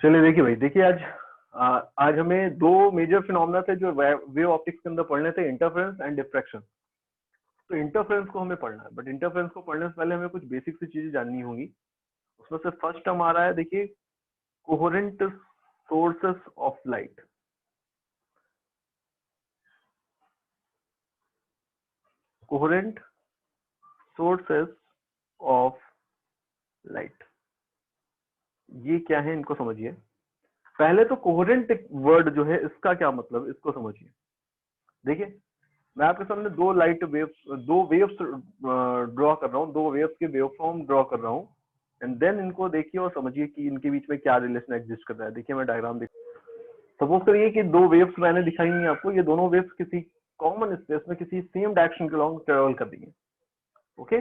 चलिए देखिए भाई, देखिए आज हमें दो मेजर फिनोमेना थे जो वेव ऑप्टिक्स के अंदर पढ़ने थे, इंटरफेरेंस एंड डिफ्रैक्शन। तो इंटरफेरेंस को हमें पढ़ना है, बट इंटरफेरेंस को पढ़ने से पहले हमें कुछ बेसिक सी चीजें जाननी होंगी। उसमें से फर्स्ट हमारा है, देखिए, coherent sources of light. Coherent sources of light, ये क्या है, इनको समझिए। पहले तो कोहेरेंट वर्ड जो है, इसका क्या मतलब, इसको समझिए। देखिए, मैं आपके सामने दो वेव्स ड्रॉ कर रहा हूँ, दो वेव्स के वेव फॉर्म ड्रॉ कर रहा हूँ, एंड देन इनको देखिए और समझिए कि इनके बीच में क्या रिलेशन एग्जिस्ट कर रहा है। देखिए, मैं डायग्राम देख, सपोज करिए कि दो वेव्स मैंने दिखाई हैं आपको, ये दोनों वेव्स किसी कॉमन स्पेस में किसी सेम डायरेक्शन के लॉन्ग ट्रेवल कर रही है। ओके,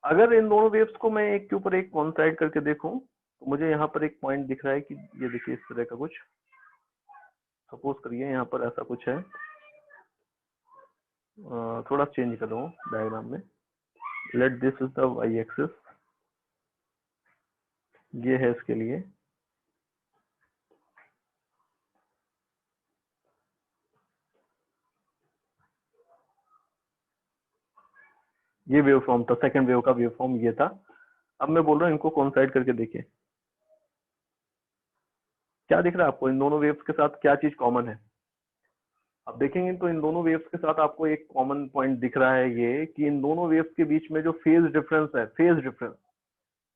अगर इन दोनों वेव्स को मैं एक के ऊपर एक कॉन्साइड करके देखूं, तो मुझे यहाँ पर एक पॉइंट दिख रहा है कि ये देखिए, इस तरह का कुछ, सपोज करिए यहाँ पर ऐसा कुछ है। थोड़ा चेंज कर दूँ डायग्राम में। Let this is the y axis, ये है इसके लिए। ये वेव फॉर्म था, सेकंड वेव का वेव फॉर्म ये था। अब मैं बोल रहा हूँ इनको कोइंसाइड करके देखिए, क्या दिख रहा है आपको, इन दोनों वेव्स के साथ क्या चीज कॉमन है। अब देखेंगे तो इन दोनों वेव्स के साथ आपको एक कॉमन पॉइंट दिख रहा है, ये कि इन दोनों वेव्स के बीच में जो फेज डिफरेंस है, फेज डिफरेंस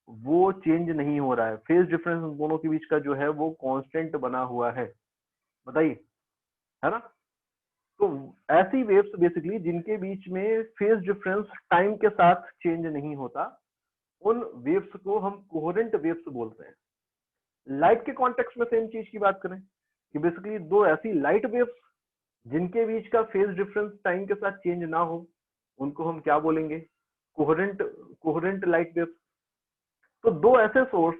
वो चेंज नहीं हो रहा है। फेज डिफरेंस इन दोनों के बीच का जो है वो कांस्टेंट बना हुआ है। बताइए, है ना। तो ऐसी वेव्स बेसिकली जिनके बीच में फेज डिफरेंस टाइम के साथ चेंज नहीं होता, उन वेव्स को हम कोहेरेंट वेव्स बोलते हैं। लाइट के कॉन्टेक्स्ट में सेम चीज की बात करें कि बेसिकली दो ऐसी लाइट वेव्स जिनके बीच का फेज डिफरेंस टाइम के साथ चेंज ना हो, उनको हम क्या बोलेंगे, कोहेरेंट कोहेरेंट लाइट वेव्स। तो दो ऐसे सोर्स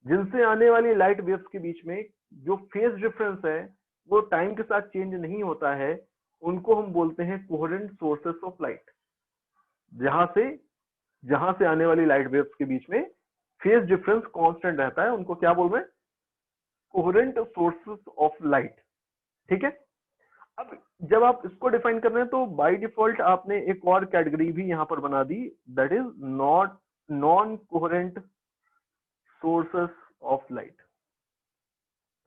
जिनसे आने वाली लाइट वेव्स के बीच में जो फेज डिफरेंस है वो टाइम के साथ चेंज नहीं होता है, उनको हम बोलते हैं कोहेरेंट सोर्सेस ऑफ लाइट। जहां से आने वाली लाइट वेव्स के बीच में फेज डिफरेंस कांस्टेंट रहता है, उनको क्या बोल रहे हैं, कोहेरेंट सोर्सेस ऑफ लाइट। ठीक है। अब जब आप इसको डिफाइन कर रहे हैं तो बाय डिफॉल्ट आपने एक और कैटेगरी भी यहां पर बना दी, that is not non coherent sources of light.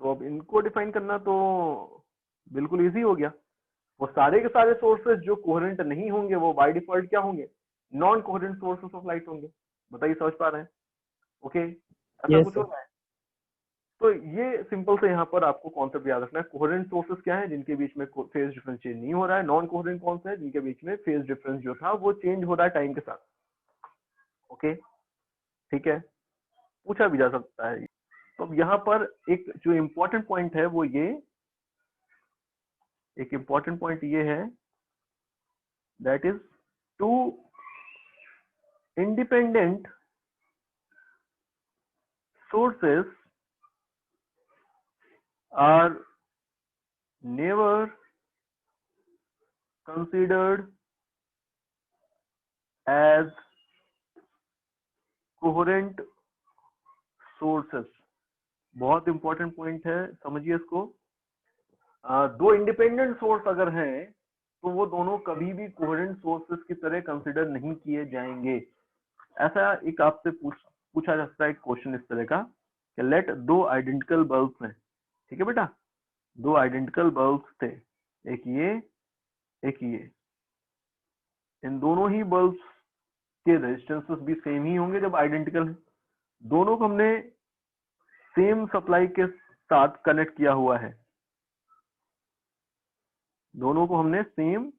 तो अब इनको डिफाइन करना तो बिल्कुल इजी हो गया। वो सारे के सारे सोर्सेस जो कोहेरेंट नहीं होंगे वो बाय डिफॉल्ट क्या होंगे, non coherent sources of light होंगे। बताइए, समझ पा रहे हैं। ओके, ऐसा यस कुछ हो सर। रहा है। तो ये सिंपल से यहाँ पर आपको कॉन्सेप्ट याद रखना है। कोहेरेंट सोर्सेस क्या है, जिनके बीच में फेज डिफरेंस चेंज नहीं हो रहा है। नॉन कोहेरेंट कौन से है, जिनके बीच में फेज डिफरेंस जो था वो चेंज हो रहा है टाइम के साथ। ओके, ठीक है, पूछा भी जा सकता है। तो अब यहाँ पर एक जो इम्पोर्टेंट पॉइंट है वो ये, एक इम्पोर्टेंट पॉइंट ये है, that is two independent sources are never considered as coherent sources। बहुत इंपॉर्टेंट पॉइंट है, समझिए इसको। दो इंडिपेंडेंट सोर्स अगर हैं तो वो दोनों कभी भी कोहेरेंट सोर्सेस की तरह कंसिडर नहीं किए जाएंगे। ऐसा एक आपसे पूछा जा सकता है क्वेश्चन इस तरह का कि लेट दो आइडेंटिकल बल्ब्स हैं, ठीक है बेटा, दो आइडेंटिकल बल्ब्स थे, एक ये एक ये। इन दोनों ही बल्ब्स के रेजिस्टेंसेस भी सेम ही होंगे जब आइडेंटिकल है। दोनों को हमने सेम सप्लाई के साथ कनेक्ट किया हुआ है, दोनों को हमने सेम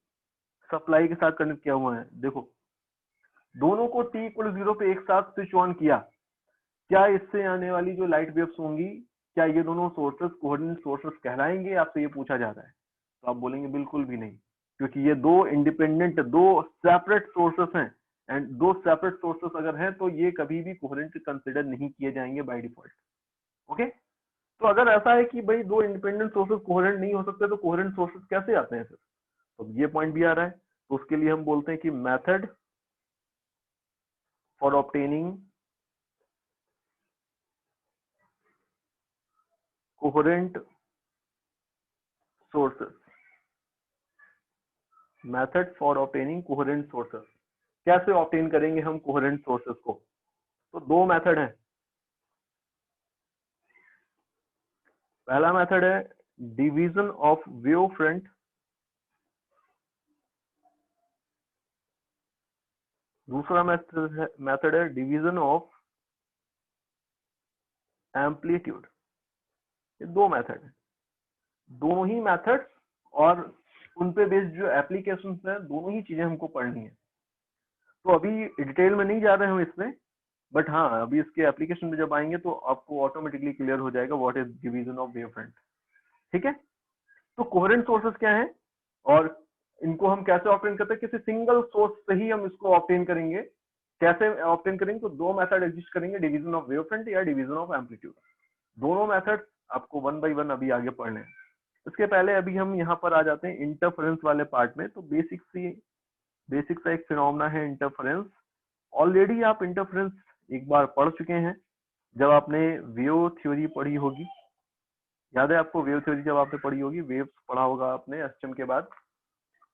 सप्लाई के साथ कनेक्ट किया हुआ है। देखो, दोनों को t इक्वल 0 पे एक साथ स्विच ऑन किया, क्या इससे आने वाली जो लाइट वेव्स होंगी, क्या ये दोनों सोर्सेस कोहेरेंट सोर्सेस कहलाएंगे, आपसे ये पूछा जा रहा है। तो आप बोलेंगे बिल्कुल भी नहीं, क्योंकि ये दो इंडिपेंडेंट, दो सेपरेट सोर्सेस हैं, एंड दो सेपरेट सोर्सेस अगर हैं तो ये कभी भी कोहेरेंट कंसिडर नहीं किए जाएंगे बाय डिफॉल्ट। ओके, तो अगर ऐसा है कि भाई दो इंडिपेंडेंट सोर्सेस कोहेरेंट नहीं हो सकते तो कोहेरेंट सोर्सेस कैसे आते हैं फिर, तो ये पॉइंट भी आ रहा है। तो उसके लिए हम बोलते हैं कि method for obtaining coherent sources, method for obtaining coherent sources. कैसे ऑब्टेन करेंगे हम कोहेरेंट सोर्सेस को? तो दो मेथड है। पहला मेथड है डिवीजन ऑफ वेव फ्रंट, दूसरा मेथड है डिवीजन ऑफ एम्पलीट्यूड। ये दो मेथड है, दोनों ही मेथड्स और उन पे बेस्ड जो एप्लीकेशंस है, दोनों ही चीजें हमको पढ़नी है। तो अभी डिटेल में नहीं जा रहे हम इसमें, बट हाँ अभी इसके एप्लीकेशन में जब आएंगे तो आपको ऑटोमेटिकली क्लियर हो जाएगा what is division of wave front. ठीक है, तो कोहेरेंट सोर्सेस क्या है और इनको हम कैसे ऑब्टेन करते हैं? किसी सिंगल सोर्स से ही हम इसको ऑब्टेन करेंगे। कैसे ऑब्टेन करेंगे? तो दो मेथड एग्जिस्ट करेंगे, डिवीजन ऑफ वेव फ्रंट या डिवीजन ऑफ एम्पलीट्यूड। दोनों मेथड आपको वन बाय वन अभी आगे पढ़ने हैं। इसके पहले अभी हम यहाँ पर आ जाते हैं इंटरफेरेंस वाले पार्ट में। तो बेसिक सा एक फिनोमेना है इंटरफेरेंस। ऑलरेडी आप इंटरफेरेंस एक बार पढ़ चुके हैं जब आपने वेव थ्योरी पढ़ी होगी। याद है आपको वेव थ्योरी जब आपने पढ़ी होगी, वेव्स पढ़ा होगा आपने एसटीएम के बाद,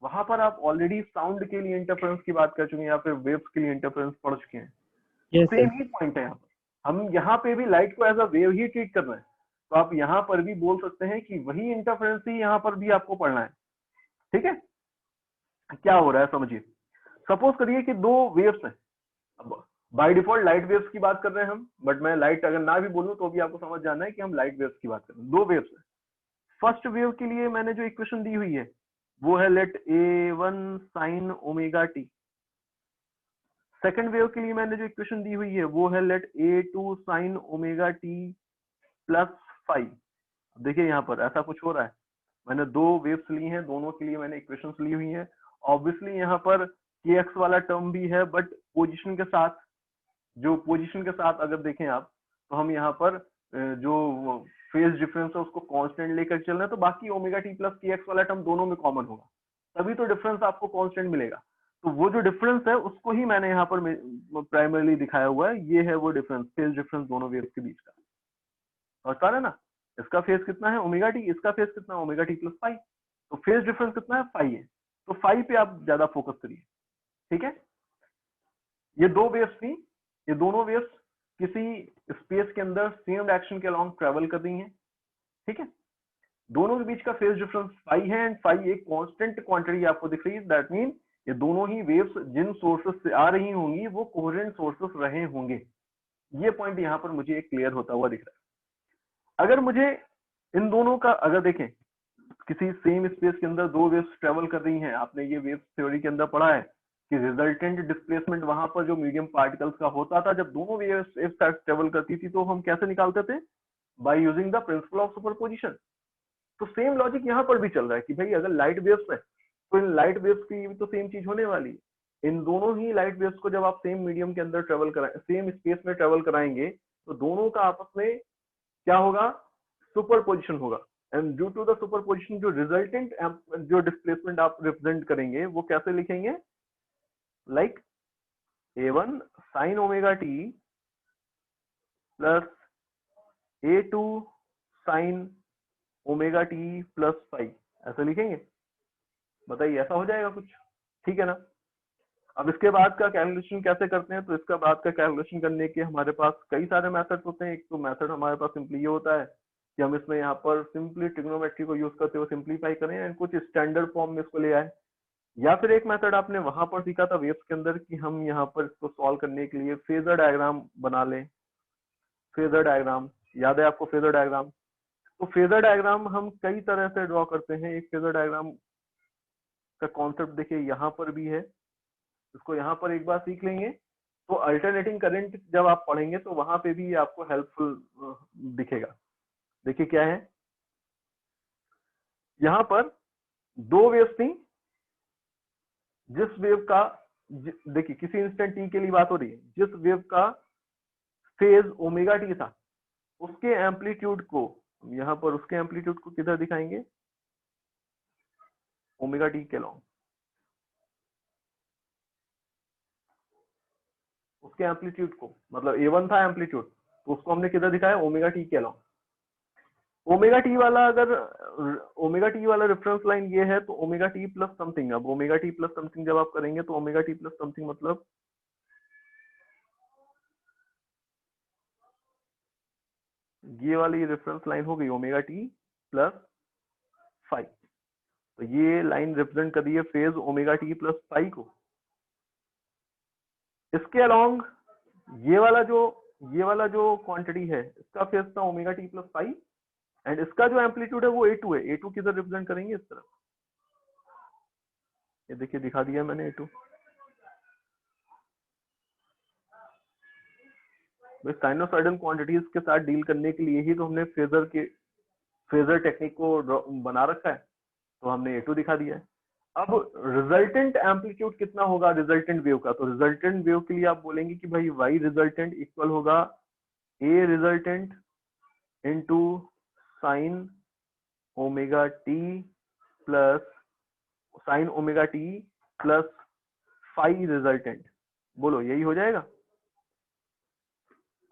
वहां पर आप ऑलरेडी साउंड के लिए इंटरफेरेंस की बात कर चुके हैं या फिर वेव्स के लिए इंटरफेरेंस पढ़ चुके हैं। Yes, same sir. ही पॉइंट है यहाँ पर। हम यहाँ पे भी लाइट को एज अ वेव ही ट्रीट कर रहे हैं, तो आप यहाँ पर भी बोल सकते हैं कि वही इंटरफेरेंस ही यहाँ पर भी आपको पढ़ना है। ठीक है, क्या हो रहा है समझिए। सपोज करिए कि दो वेव्स हैं। अब बाय डिफॉल्ट लाइट वेव्स की बात कर रहे हैं हम, बट मैं लाइट अगर ना भी बोलूं तो भी आपको समझ जाना है कि हम लाइट वेव्स की बात कर रहे हैं। दो वेव्स हैं। फर्स्ट वेव के लिए मैंने जो इक्वेशन दी हुई है वो है let A1 sin omega T. Second wave के लिए मैंने जो इक्वेशन दी हुई है वो है let A2 sin omega T plus 5। देखिए यहाँ पर ऐसा कुछ हो रहा है, मैंने दो वेव्स ली हैं, दोनों के लिए मैंने इक्वेशंस ली हुई हैं। ऑब्वियसली यहाँ पर kx वाला टर्म भी है, बट पोजीशन के साथ, जो पोजीशन के साथ अगर देखें आप, तो हम यहाँ पर जो फेज डिफरेंस है उसको कांस्टेंट लेकर चल रहे हैं, तो बाकी ओमेगा टी प्लस kx वाला टर्म दोनों में कॉमन होगा, तभी तो डिफरेंस आपको कांस्टेंट मिलेगा। तो वो जो डिफरेंस है उसको ही मैंने यहाँ पर प्राइमरली दिखाया हुआ है। ये है वो डिफरेंस, फेज डिफरेंस दोनों वेव्स के बीच का। समझ पा रहे हैं ना? इसका फेज कितना है ओमेगा टी, इसका फेज कितना है ओमेगा टी प्लस 5। तो फेज डिफरेंस कितना है 5 है, तो 5 पे आप ज्यादा फोकस करिए। ठीक है, ये दो वेव्स थी, ये दोनों वेव्स किसी स्पेस के अंदर सेम डायरेक्शन के अलोंग ट्रेवल कर रही हैं। ठीक है, दोनों के बीच का फेज डिफरेंस 5 है एंड 5 एक कांस्टेंट क्वांटिटी आपको दिख रही है। दैट मीन ये दोनों ही वेव्स जिन सोर्सेस से आ रही होंगी वो कोहेरेंट सोर्सेस रहे होंगे। ये पॉइंट यहाँ पर मुझे एक क्लियर होता हुआ दिख रहा है। अगर मुझे इन दोनों का अगर देखें, किसी सेम स्पेस के अंदर दो वेव्स ट्रेवल कर रही हैं, आपने ये वेव थ्योरी के अंदर पढ़ा है कि रिजल्टेंट डिस्प्लेसमेंट वहां पर जो मीडियम पार्टिकल्स का होता था जब दोनों वेव्स एक साथ ट्रेवल करती थी, तो हम कैसे निकालते थे? By using the principle of superposition. तो सेम लॉजिक यहाँ पर भी चल रहा है कि भाई अगर लाइट वेव्स है तो इन लाइट वेव्स की भी तो सेम चीज होने वाली है। इन दोनों ही लाइट वेव्स को जब आप सेम मीडियम के अंदर ट्रेवल कराएं, सेम स्पेस में ट्रेवल कराएंगे, तो दोनों का आपस में क्या होगा? सुपरपोजिशन होगा। And due to the superposition जो रिजल्टेंट जो डिस्प्लेसमेंट आप रिप्रेजेंट करेंगे वो कैसे लिखेंगे? Like A1 sin omega T plus A2 sin omega T plus 5, ऐसे लिखेंगे। बताइए ऐसा हो जाएगा कुछ? ठीक है ना? अब इसके बाद का कैलकुलेशन कैसे करते हैं? तो इसका बाद का कैलकुलेशन करने के हमारे पास कई सारे मेथड्स होते हैं। एक तो मेथड हमारे पास सिंपली ये होता है कि हम इसमें यहाँ पर सिंपली ट्रिग्नोमेट्री को यूज करते हुए सिंप्लीफाई करें एंड कुछ स्टैंडर्ड फॉर्म में इसको ले आए। या फिर एक मेथड आपने वहां पर सीखा था वेव्स के अंदर कि हम यहाँ पर इसको सॉल्व करने के लिए फेजर डायग्राम बना लें। फेजर डायग्राम याद है आपको? फेजर डायग्राम, तो फेजर डायग्राम हम कई तरह से ड्रॉ करते हैं। एक फेजर डायग्राम का कॉन्सेप्ट देखिए यहाँ पर भी है, इसको यहाँ पर एक बार सीख लेंगे तो अल्टरनेटिंग करंट जब आप पढ़ेंगे तो वहां पे भी आपको हेल्पफुल दिखेगा। देखिए क्या है, यहाँ पर दो वेव्स थी, जिस वेव का देखिए किसी इंस्टेंट टी के लिए बात हो रही है, जिस वेव का फेज ओमेगा टी था उसके एम्पलीट्यूड को यहाँ पर, उसके एम्पलीट्यूड को किधर दिखाएंगे? ओमेगा टी के लॉन्ग। उसके एम्पलीट्यूड को मतलब A1 था एम्पलीट्यूड, तो उसको हमने किधर दिखाया? ओमेगा टी के लॉन्ग। ओमेगा टी वाला, अगर ओमेगा टी वाला रेफरेंस लाइन ये है तो ओमेगा टी प्लस समथिंग, अब ओमेगा टी प्लस समथिंग जब आप करेंगे तो ओमेगा टी प्लस समथिंग मतलब ये वाली रेफरेंस लाइन हो गई ओमेगा टी प्लस 5। तो ये लाइन रिप्रेजेंट कर रही है phase omega T plus pi को। इसके अलोंग ये वाला जो क्वांटिटी है इसका फेज था omega T plus pi, and इसका जो एम्पलीट्यूड है वो A2 है। A2 किधर रिप्रेजेंट करेंगे, इस तरफ। ये देखिए दिखा दिया मैंने A2। साइनोसॉइडल क्वांटिटीज के साथ डील करने के लिए ही तो हमने फेजर टेक्निक को बना रखा है, तो हमने A2 दिखा दिया है। अब रिजल्टेंट एम्पलीट्यूड कितना होगा रिजल्टेंट वेव का, तो रिजल्टेंट वेव के लिए आप बोलेंगे कि भाई y रिजल्टेंट इक्वल होगा A resultant into sine omega T plus sine omega T plus phi resultant. बोलो यही हो जाएगा।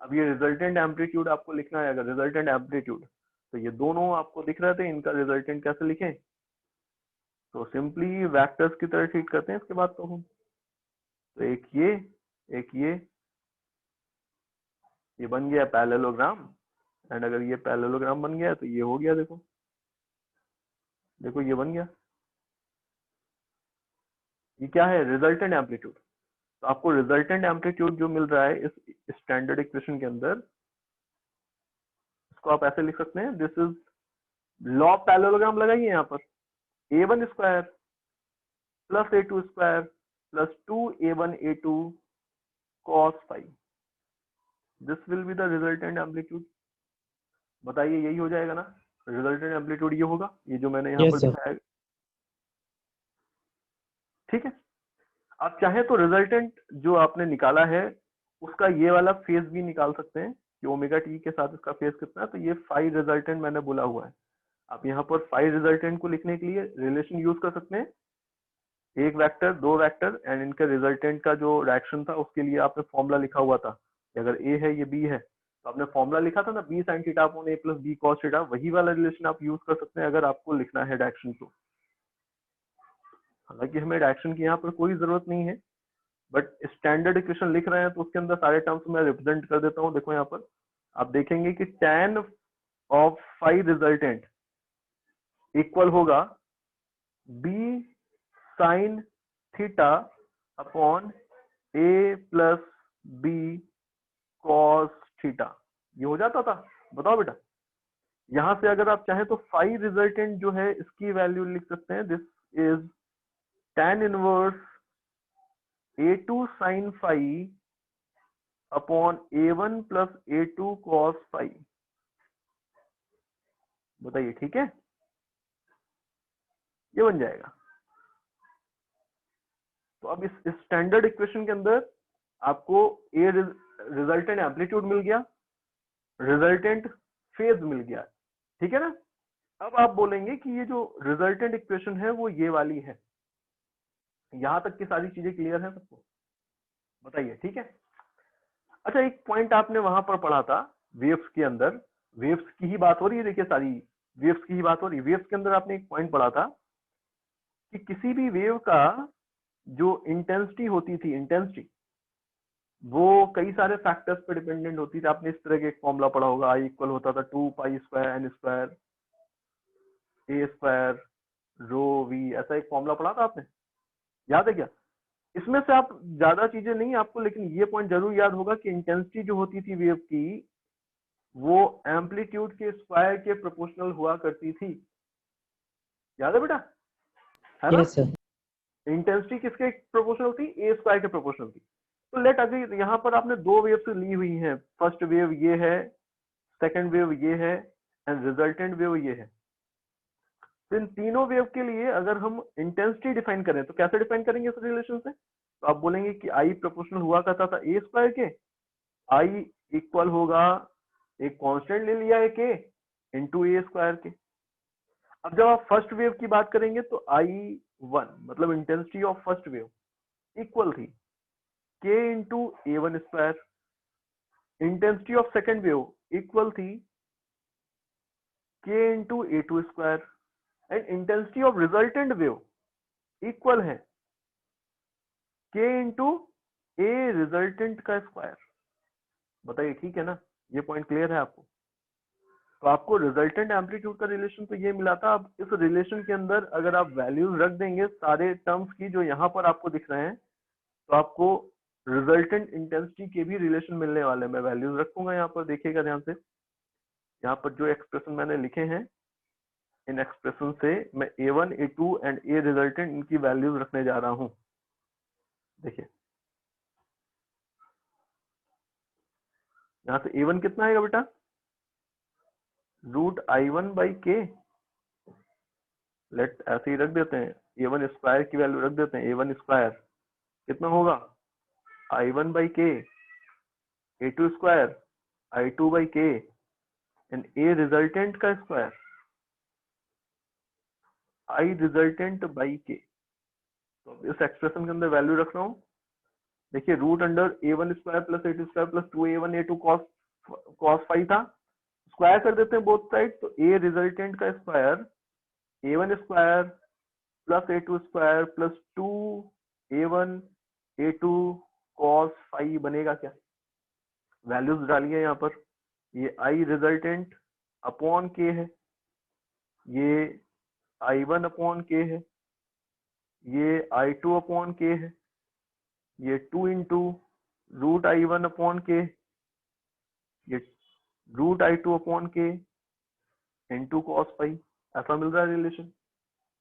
अब ये रिजल्टेंट एम्पलीट्यूड आपको लिखना है, अगर रिजल्टेंट एम्पलीट्यूड, तो ये दोनों आपको दिख रहे थे, इनका रिजल्टेंट कैसे लिखें, तो सिंपली वेक्टर्स की तरह ट्रीट करते हैं इसके बाद तो हम। तो एक ये बन गया पैरेललोग्राम, एंड अगर ये पैरेललोग्राम बन गया तो ये हो गया, देखो देखो ये बन गया। ये क्या है, रिजल्टेंट एम्पलीट्यूड। तो आपको रिजल्टेंट एम्पलीट्यूड जो मिल रहा है इस स्टैंडर्ड इक्वेशन के अंदर, इसको आप ऐसे लिख सकते हैं, दिस इज लॉ पैरेललोग्राम लगाइए यहाँ पर, a1 square plus a2 square plus 2a1 a2 cos phi, this will be the resultant amplitude. बताइए यही हो जाएगा ना, रिजल्टेंट एम्पलीट्यूड ये होगा, ये जो मैंने यहाँ पर दिखाया है। ठीक है, आप चाहे तो रिजल्टेंट जो आपने निकाला है उसका ये वाला फेज भी निकाल सकते हैं कि ओमेगा टी के साथ इसका फेज कितना है, तो ये फाई रिजल्टेंट मैंने बोला हुआ है। आप यहाँ पर फाई रिजल्टेंट को लिखने के लिए रिलेशन यूज कर सकते हैं, एक वेक्टर दो वेक्टर एंड इनके रिजल्टेंट का जो डायरेक्शन था उसके लिए आपने फॉर्मूला लिखा हुआ था कि अगर ए है ये बी है, तो आपने फॉर्मूला लिखा था ना बी साइन थीटा अपॉन ए प्लस बी कॉस थीटा, वही वाला रिलेशन आप यूज कर सकते हैं अगर आपको लिखना है डायरेक्शन को। हालांकि हमें डायरेक्शन की यहाँ पर कोई जरूरत नहीं है, बट स्टैंडर्ड इक्वेशन लिख रहे हैं तो उसके अंदर सारे टर्म्स मैं रिप्रेजेंट कर देता हूँ। देखो यहाँ पर आप देखेंगे कि tan of phi resultant equal होगा b sine theta upon a plus B cos theta. ये हो जाता था, बताओ बेटा। यहां से अगर आप चाहें तो फाई रिजल्टेंट जो है इसकी वैल्यू लिख सकते हैं, this is tan inverse a2 sin phi upon a1 plus a2 cos phi। बताइए ठीक है, ये बन जाएगा। तो अब इस स्टैंडर्ड इक्वेशन के अंदर आपको ए रिजल्टेंट एम्पलीट्यूड मिल गया, रिजल्टेंट फेज मिल गया, ठीक है ना। अब आप बोलेंगे कि ये जो रिजल्टेंट इक्वेशन है वो ये वाली है। यहां तक की सारी चीजें क्लियर है सबको, बताइए ठीक है। अच्छा, एक पॉइंट आपने वहां पर पढ़ा था वेव्स के अंदर, वेव्स की ही बात हो रही है, देखिए सारी वेव्स की ही बात हो रही है। वेव्स के अंदर आपने एक पॉइंट पढ़ा था कि किसी भी वेव का जो इंटेंसिटी होती थी, इंटेंसिटी वो कई सारे फैक्टर्स पे डिपेंडेंट होती थी। आपने इस तरह के एक फॉर्मूला पढ़ा होगा, आई इक्वल होता था 2 pi square N square A square rho V, ऐसा एक फॉर्मूला पढ़ा था आपने, याद है क्या। इसमें से आप ज्यादा चीजें नहीं आपको, लेकिन ये पॉइंट जरूर याद होगा कि इंटेंसिटी जो होती थी वेव की वो एम्पलीट्यूड के स्क्वायर के प्रोपोर्शनल हुआ करती थी। याद है बेटा, है ना। इंटेंसिटी किसके प्रोपोर्शनल थी, ए स्क्वायर के प्रोपोर्शनल थी। तो लेट अगर यहाँ पर आपने दो वेव्स ली हुई हैं, फर्स्ट वेव ये है, सेकंड वेव ये है, एंड रिजल्टेंट वेव ये है। तो इन तीनों वेव के लिए अगर हम इंटेंसिटी डिफाइन करें तो कैसे डिफाइन करेंगे इस रिलेशन से, तो आप बोलेंगे कि आई प्रोपोर्शनल हुआ करता था ए स्क्वायर के, आई इक्वल होगा एक कांस्टेंट ले लिया है के इंटू ए स्क्वायर के। अब जब आप फर्स्ट वेव की बात करेंगे तो I1 मतलब intensity of first wave equal थी k इंटू A1 स्क्वायर। Intensity of second wave equal थी K into A two square and intensity of resultant wave equal है के इंटू ए रिजल्टेंट का स्क्वायर। बताइए ठीक है ना, ये पॉइंट क्लियर है आपको? तो आपको रिजल्टेंट एम्पलीट्यूड का रिलेशन तो ये मिला था। अब इस रिलेशन के अंदर अगर आप वैल्यूज रख देंगे सारे टर्म्स की जो यहाँ पर आपको दिख रहे हैं, तो आपको रिजल्टेंट इंटेंसिटी के भी रिलेशन मिलने वाले हैं। मैं वैल्यूज रखूंगा यहाँ पर, देखिएगा ध्यान से। यहाँ पर जो एक्सप्रेशन मैंने लिखे हैं, इन एक्सप्रेशन से मैं A1, A2 and A resultant इनकी वैल्यूज रखने जा रहा हूँ। देखिए यहाँ से A1 कितना आएगा बेटा? √I1/K। लेट ऐसे ही रख देते हैं, A1 स्क्वायर की वैल्यू रख देते हैं। A1 स्क्वायर कितना होगा? I1/K, A2 square I2/K and A resultant का square I resultant by K। तो इस एक्सप्रेशन के अंदर वैल्यू रख रहा हूँ। देखिए root under A1 square plus A2 square plus 2A1 A2 cos phi था, स्क्वायर कर देते हैं बोथ साइड, तो A रिजल्टेंट का square A1 square plus A2 square plus 2A1 A2 cos phi बनेगा क्या? वैल्यूज डालिए यहाँ पर। ये I रिजल्टेंट अपॉन K है, ये I1 अपॉन K है, ये I2 अपॉन K है, ये 2 इंटू √I1 अपॉन K, ये √I2 upon K into cos phi. ऐसा मिल रहा है रिलेशन।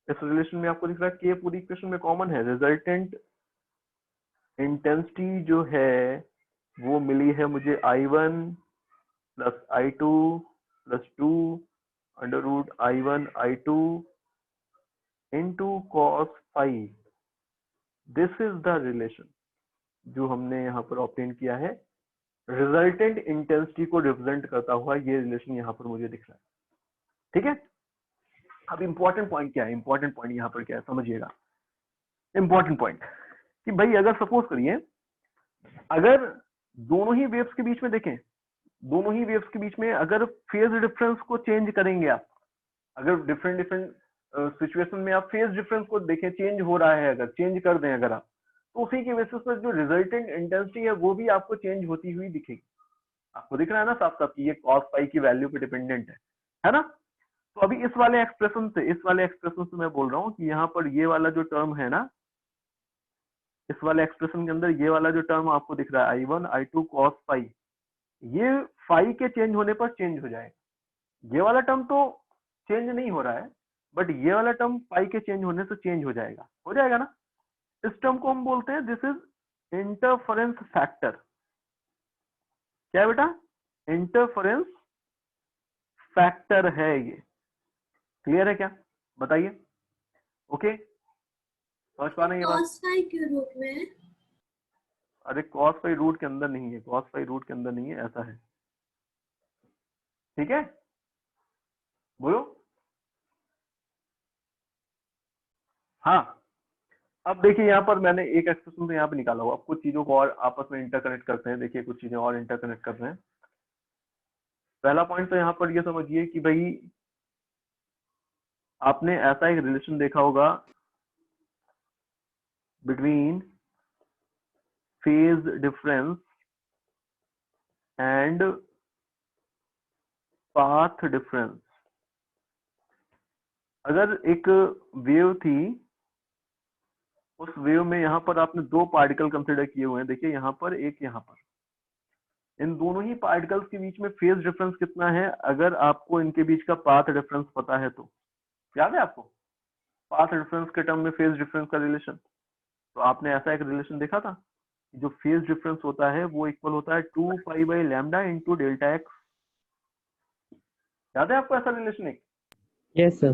इस रिलेशन में आपको दिख रहा है K पूरी इक्वेशन में कॉमन है। रिजल्टेंट इंटेंसिटी जो है वो मिली है मुझे I1 plus I2 plus 2 √I1 I2 into cos phi. This is the relation जो हमने यहाँ पर ऑब्टेन किया है। रिजल्टेंट इंटेंसिटी को रिप्रेजेंट करता हुआ ये रिलेशन यहाँ पर मुझे दिख रहा है। ठीक है, अब इंपॉर्टेंट पॉइंट क्या है? इंपॉर्टेंट पॉइंट यहाँ पर क्या है समझिएगा। इंपॉर्टेंट पॉइंट कि भाई अगर सपोज करिए, अगर दोनों ही वेव्स के बीच में देखें, दोनों ही वेव्स के बीच में अगर फेज डिफरेंस को चेंज करेंगे आप, अगर डिफरेंट डिफरेंट सिचुएशन में आप फेज डिफरेंस को देखें, चेंज हो रहा है, अगर चेंज कर दें अगर आप, तो उसी के बेसिस पर जो रिजल्टेंट इंटेंसिटी है वो भी आपको चेंज होती हुई दिखेगी। आपको दिख रहा है ना साफ साफ कि ये cos फाई की वैल्यू पे डिपेंडेंट है ना? तो अभी इस वाले एक्सप्रेशन से मैं बोल रहा हूँ कि यहाँ पर ये वाला जो टर्म है ना, इस वाले एक्सप्रेशन के अंदर ये वाला जो टर्म आपको दिख रहा है I1 I2 cos फाई, ये फाई के चेंज होने पर चेंज हो जाएगा। ये वाला टर्म तो चेंज नहीं हो रहा है, बट ये वाला टर्म फाई के चेंज होने से चेंज हो जाएगा ना? इस टर्म को हम बोलते हैं दिस इज इंटरफेरेंस फैक्टर। क्या है बेटा? इंटरफेरेंस फैक्टर है ये। क्लियर है क्या? बताइए। ओके, समझ पा रहे हैं ये बात? cos फाई के रूट में? अरे cos फाई रूट के अंदर नहीं है, cos फाई रूट के अंदर नहीं है, ऐसा है। ठीक है, बोलो। हाँ, अब देखिए यहाँ पर मैंने एक एक्सप्रेशन तो यहाँ पे निकाला हुआ, कुछ चीजों को और आपस में इंटरकनेक्ट करते हैं। देखिए कुछ चीजें और इंटरकनेक्ट कर रहे हैं। पहला पॉइंट तो यहाँ पर ये समझिए कि भाई आपने ऐसा एक रिलेशन देखा होगा between phase difference and path difference. अगर एक वेव थी, उस वेव में यहाँ पर आपने दो पार्टिकल कंसिडर किए हुए हैं, देखिए यहाँ पर एक, यहाँ पर। इन दोनों ही पार्टिकल्स के बीच में फेज डिफरेंस कितना है? अगर आपको इनके बीच का पाथ डिफरेंस पता है तो, याद है आपको पाथ डिफरेंस के टर्म में फेज डिफरेंस का रिलेशन? तो आपने ऐसा एक रिलेशन देखा था, जो फेज डिफरेंस होता है वो इक्वल होता है 2 pi by lambda into delta x. याद है आपको ऐसा रिलेशन एक? Yes sir.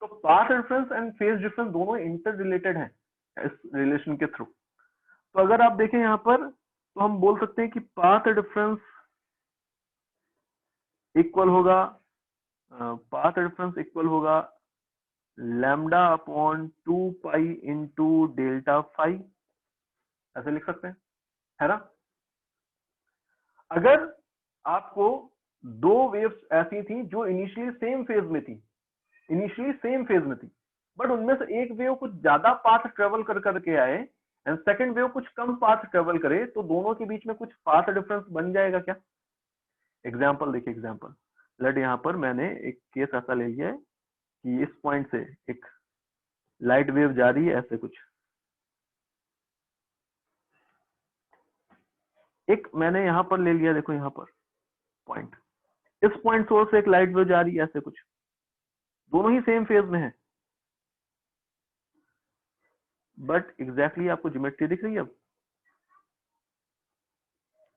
तो path difference and phase difference दोनों इंटर रिलेटेड है इस रिलेशन के थ्रू। तो अगर आप देखें यहाँ पर, तो हम बोल सकते हैं कि पाथ डिफरेंस इक्वल होगा lambda upon 2 pi into delta phi. ऐसे लिख सकते हैं, है ना? अगर आपको दो वेव्स ऐसी थी जो इनिशियली सेम फेज में थी, बट उनमें से एक वेव कुछ ज्यादा पाथ ट्रेवल कर करके आए एंड सेकंड वेव कुछ कम पाथ ट्रेवल करे, तो दोनों के बीच में कुछ पाथ डिफरेंस बन जाएगा क्या? एग्जाम्पल देखिए, एग्जाम्पल लेट यहाँ पर मैंने एक केस ऐसा ले लिया है कि इस पॉइंट से एक लाइट वेव जा रही है ऐसे कुछ, एक मैंने यहाँ पर ले लिया, देखो यहाँ पर पॉइंट, इस पॉइंट सोर्स से एक लाइट वेव जा रही है ऐसे कुछ, दोनों ही सेम फेज में है, बट एग्जैक्टली आपको ज्योमेट्री दिख रही है अब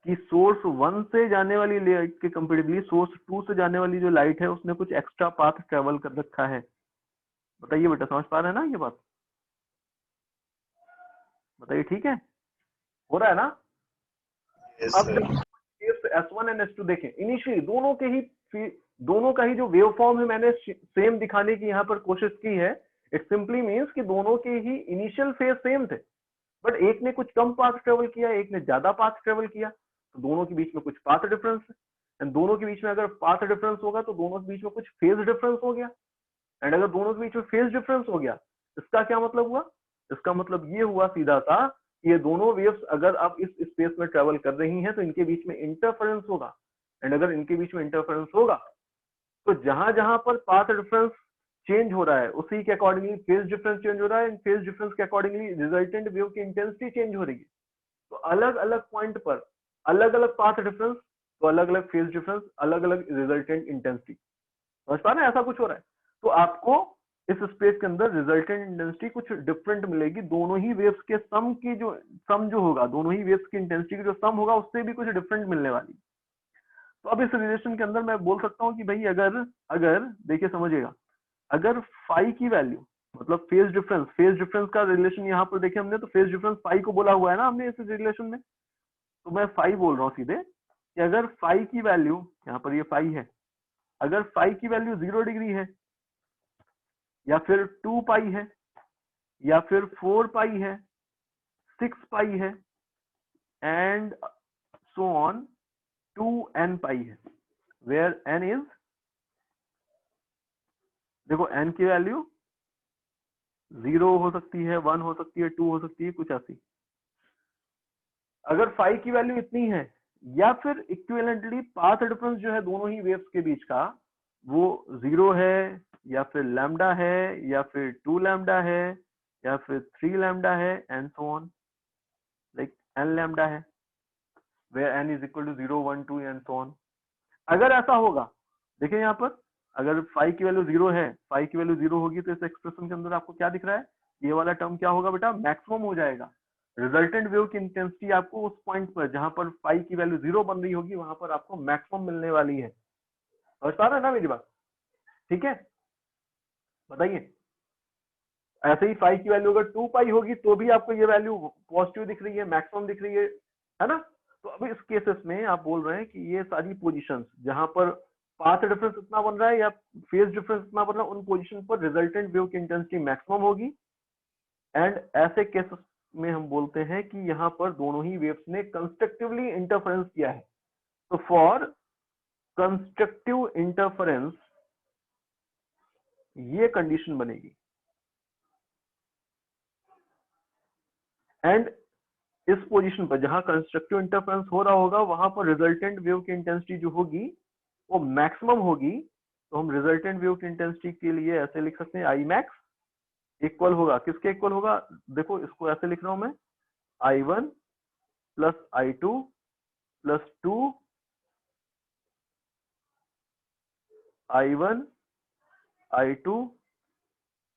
कि सोर्स 1 से जाने वाली लाइट के कंपेरेटिवली सोर्स 2 से जाने वाली जो लाइट है उसने कुछ एक्स्ट्रा पाथ ट्रेवल कर रखा है। बताइए बेटा, समझ पा रहे हैं ना ये बात? बताइए, ठीक है, हो रहा है ना? Yes, अब sir. S1 एंड S2 देखें, इनिशियली दोनों का ही जो वेव फॉर्म है मैंने सेम दिखाने की यहाँ पर कोशिश की है। इट सिंपली मीन्स कि दोनों के ही इनिशियल फेज सेम थे, बट एक ने कुछ कम पाथ ट्रेवल किया, एक ने ज्यादा पाथ ट्रेवल किया, तो दोनों के बीच में कुछ पाथ डिफरेंस है। एंड दोनों के बीच में अगर पाथ डिफरेंस होगा तो दोनों के बीच में कुछ फेज डिफरेंस हो गया, एंड अगर दोनों के बीच में फेज डिफरेंस हो गया, इसका क्या मतलब हुआ? इसका मतलब ये हुआ सीधा सा, ये दोनों वेव्स अगर आप इस स्पेस में ट्रेवल कर रही हैं तो इनके बीच में इंटरफेरेंस होगा, एंड अगर इनके बीच में इंटरफेरेंस होगा तो जहां जहां पर पाथ डिफरेंस चेंज हो रहा है उसी के अकॉर्डिंगली फेज डिफरेंस चेंज हो रहा है, एंड फेज डिफरेंस के अकॉर्डिंगली रिजल्टेंट वेव की इंटेंसिटी चेंज हो रही है। तो अलग अलग पॉइंट पर अलग अलग पाथ डिफरेंस, तो अलग अलग फेज डिफरेंस, अलग अलग रिजल्टेंट इंटेंसिटी। समझ पा रहे हैं? ऐसा कुछ हो रहा है, तो आपको इस स्पेस के अंदर रिजल्टेंट इंटेंसिटी कुछ डिफरेंट मिलेगी। दोनों ही वेव्स के सम जो होगा, दोनों ही वेव्स की इंटेंसिटी की जो सम होगा उससे भी कुछ डिफरेंट मिलने वाली। तो अब इस रिलेशन के अंदर मैं बोल सकता हूँ कि भाई अगर अगर देखिए समझिएगा, अगर फाई की वैल्यू मतलब फेज डिफरेंस का रिलेशन यहाँ पर देखिए हमने, तो फेज डिफरेंस फाई को बोला हुआ है ना हमने इस रिलेशन में, तो मैं फाई बोल रहा हूँ सीधे कि अगर फाई की वैल्यू, यहाँ पर ये फाई है, अगर फाई की वैल्यू 0 डिग्री है या फिर 2 पाई है या फिर 4 पाई है, 6 पाई है and so on two n pi है, वेयर n इज, देखो n की वैल्यू 0 हो सकती है, 1 हो सकती है, 2 हो सकती है, कुछ ऐसी। अगर फाई की वैल्यू इतनी है या फिर इक्विवेलेंटली पाथ डिफरेंस जो है दोनों ही वेव्स के बीच का वो 0 है या फिर लैम्डा है या फिर 2 लैम्डा है या फिर 3 लैम्डा है and so on, like n lambda है, where n is equal to 0 1 2 and so on। अगर ऐसा होगा, देखिए यहाँ पर अगर फाई की वैल्यू 0 है, फाई की वैल्यू 0 होगी तो इस एक्सप्रेशन के अंदर आपको क्या दिख रहा है? ये वाला टर्म क्या होगा बेटा? मैक्सिमम हो जाएगा। रिजल्टेंट वेव की इंटेंसिटी आपको उस पॉइंट पर जहां पर फाई की वैल्यू 0 बन रही होगी वहां पर आपको मैक्सिमम मिलने वाली है। समझ पा रहे हैं ना मेरी बात? ठीक है, बताइए। ऐसे ही फाई की वैल्यू अगर 2 पाई होगी तो भी आपको ये वैल्यू पॉजिटिव दिख रही है, मैक्सिमम दिख रही है ना? तो अब इस केसेस में आप बोल रहे हैं कि ये सारी पोजीशंस जहां पर पाथ डिफरेंस इतना बन रहा है या फेज डिफरेंस इतना बन रहा है, उन पोजीशन पर रिजल्टेंट वेव की इंटेंसिटी मैक्सिमम होगी। एंड ऐसे केसेस में हम बोलते हैं कि यहाँ पर दोनों ही वेव्स ने कंस्ट्रक्टिवली इंटरफेरेंस किया है। तो फॉर कंस्ट्रक्टिव इंटरफेरेंस ये कंडीशन बनेगी, एंड इस पोजीशन पर जहां कंस्ट्रक्टिव इंटरफेरेंस हो रहा होगा वहां पर रिजल्टेंट वेव की इंटेंसिटी जो होगी वो मैक्सिमम होगी। तो हम रिजल्टेंट वेव की इंटेंसिटी के लिए ऐसे लिख सकते हैं, आई मैक्स इक्वल होगा, किसके इक्वल होगा? देखो इसको ऐसे लिख रहा हूं मैं, I1 plus I2 plus 2 I1 I2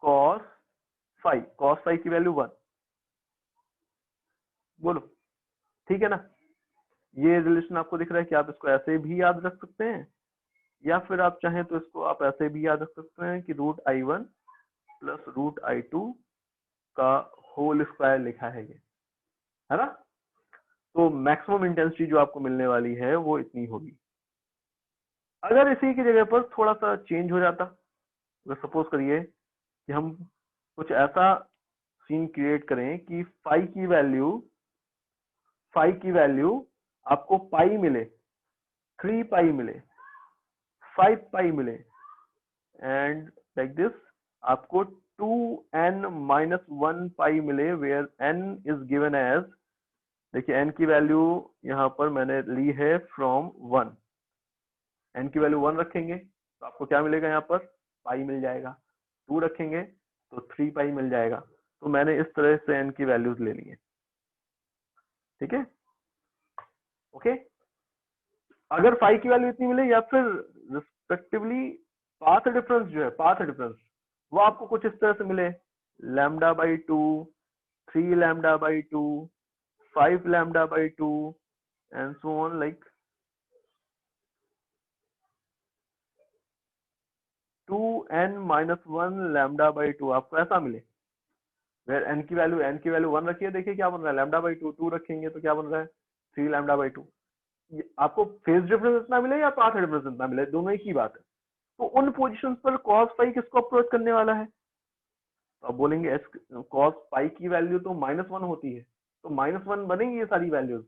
cos phi की वैल्यू 1। बोलो, ठीक है ना? ये रिलेशन आपको दिख रहा है कि आप इसको ऐसे भी याद रख सकते हैं या फिर आप चाहें तो इसको आप ऐसे भी याद रख सकते हैं कि √I1 प्लस √I2 का होल स्क्वायर लिखा है ये, है ना? तो मैक्सिमम इंटेंसिटी जो आपको मिलने वाली है वो इतनी होगी। अगर इसी की जगह पर थोड़ा सा चेंज हो जाता, अगर सपोज करिए कि हम कुछ ऐसा सीन क्रिएट करें कि फाई की वैल्यू आपको पाई मिले, 3 पाई मिले, 5 पाई मिले, एंड लाइक दिस आपको 2n-1 पाई मिले, where n is given as, देखिए n की वैल्यू यहाँ पर मैंने ली है फ्रॉम 1, n की वैल्यू 1 रखेंगे तो आपको क्या मिलेगा, यहाँ पर पाई मिल जाएगा, 2 रखेंगे तो 3 पाई मिल जाएगा। तो मैंने इस तरह से n की वैल्यूज ले ली है, ठीक है, ओके। अगर फाई की वैल्यू इतनी मिले, या फिर रिस्पेक्टिवली पाथ डिफरेंस जो है, पाथ डिफरेंस वो आपको कुछ इस तरह से मिले, λ/2, 3λ/2, 5λ/2 and so on, like 2n-1 λ/2 आपको ऐसा मिले, वेर n की वैल्यू 1 रखिए, देखिए क्या बन रहा है, λ/2, 2 रखेंगे तो क्या बन रहा है 3λ/2। आपको फेज डिफरेंस इतना मिले या पाथ डिफरेंस इतना मिले, दोनों एक ही बात है। तो उन पोजीशंस पर cos पाई किसको अप्रोच करने वाला है, तो आप बोलेंगे एस cos पाई की वैल्यू तो -1 होती है, तो -1 बनेगी ये सारी वैल्यूज।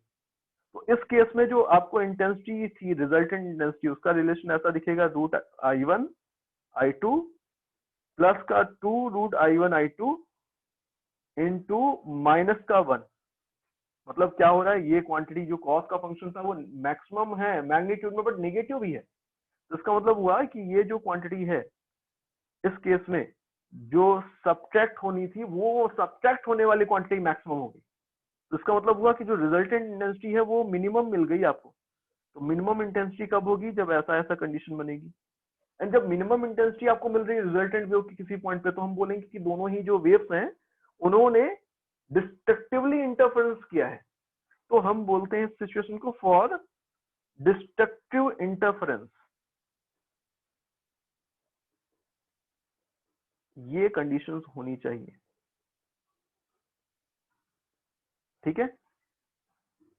तो इस केस में जो आपको इंटेंसिटी थी, रिजल्टेंट इंटेंसिटी, उसका रिलेशन ऐसा दिखेगा, √I1/I2 प्लस का 2√I1/I2 इंटू -1। मतलब क्या हो रहा है, ये क्वांटिटी जो कॉस का फंक्शन था वो मैक्सिमम है मैग्नीट्यूड में, बट नेगेटिव भी है। तो इसका मतलब हुआ कि ये जो क्वांटिटी है इस केस में जो सब्ट्रैक्ट होनी थी, वो सब्ट्रैक्ट होने वाली क्वांटिटी मैक्सिमम होगी। तो इसका मतलब हुआ कि जो रिजल्टेंट इंटेंसिटी है वो मिनिमम मिल गई आपको। तो मिनिमम इंटेंसिटी कब होगी, जब ऐसा ऐसा कंडीशन बनेगी। एंड जब मिनिमम इंटेंसिटी आपको मिल रही है रिजल्टेंट वेव की किसी पॉइंट पे, तो हम बोलेंगे कि दोनों ही जो वेव्स हैं उन्होंने डिस्ट्रक्टिवली इंटरफेरेंस किया है। तो हम बोलते हैं इस सिचुएशन को फॉर डिस्ट्रक्टिव इंटरफेरेंस। ये कंडीशंस होनी चाहिए, ठीक है,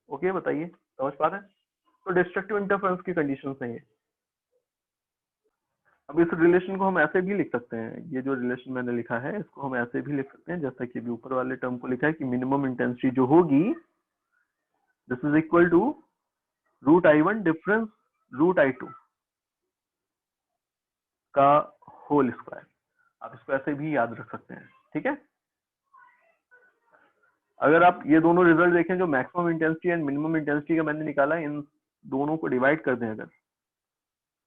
ओके, बताइए समझ पा रहे हैं। तो डिस्ट्रक्टिव इंटरफेरेंस की कंडीशंस हैं ये। अब इस रिलेशन को हम ऐसे भी लिख सकते हैं, ये जो रिलेशन मैंने लिखा है इसको हम ऐसे भी लिख सकते हैं, जैसा कि अभी ऊपर वाले टर्म को लिखा है कि मिनिमम इंटेंसिटी जो होगी this is equal to √I1 difference √I2 का होल स्क्वायर। आप इसको ऐसे भी याद रख सकते हैं, ठीक है। अगर आप ये दोनों रिजल्ट देखें जो maximum intensity and minimum intensity का मैंने निकाला, इन दोनों को डिवाइड कर दें अगर,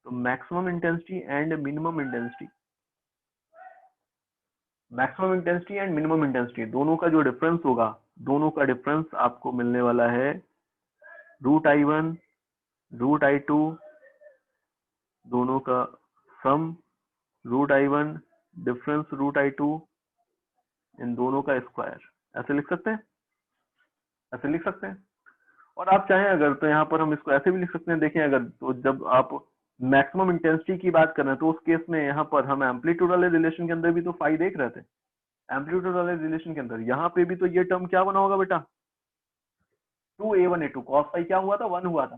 तो maximum intensity and minimum intensity, maximum intensity and minimum intensity दोनों का जो डिफरेंस होगा, दोनों का डिफरेंस आपको मिलने वाला है √I1 √I2, दोनों का सम √I1 डिफरेंस √I2, इन दोनों का स्क्वायर। ऐसे लिख सकते हैं, ऐसे लिख सकते हैं। और आप चाहें अगर तो यहाँ पर हम इसको ऐसे भी लिख सकते हैं, देखें अगर, तो जब आप मैक्सिमम इंटेंसिटी की बात कर रहे हैं तो उस केस में यहाँ पर हम एम्पलीट्यूड वाले रिलेशन के अंदर भी तो फाई देख रहे थे, एम्पलीट्यूड वाले रिलेशन के अंदर यहाँ पे भी तो ये टर्म क्या बना होगा बेटा, 2a1a2 cos फाई क्या हुआ था, 1 हुआ था।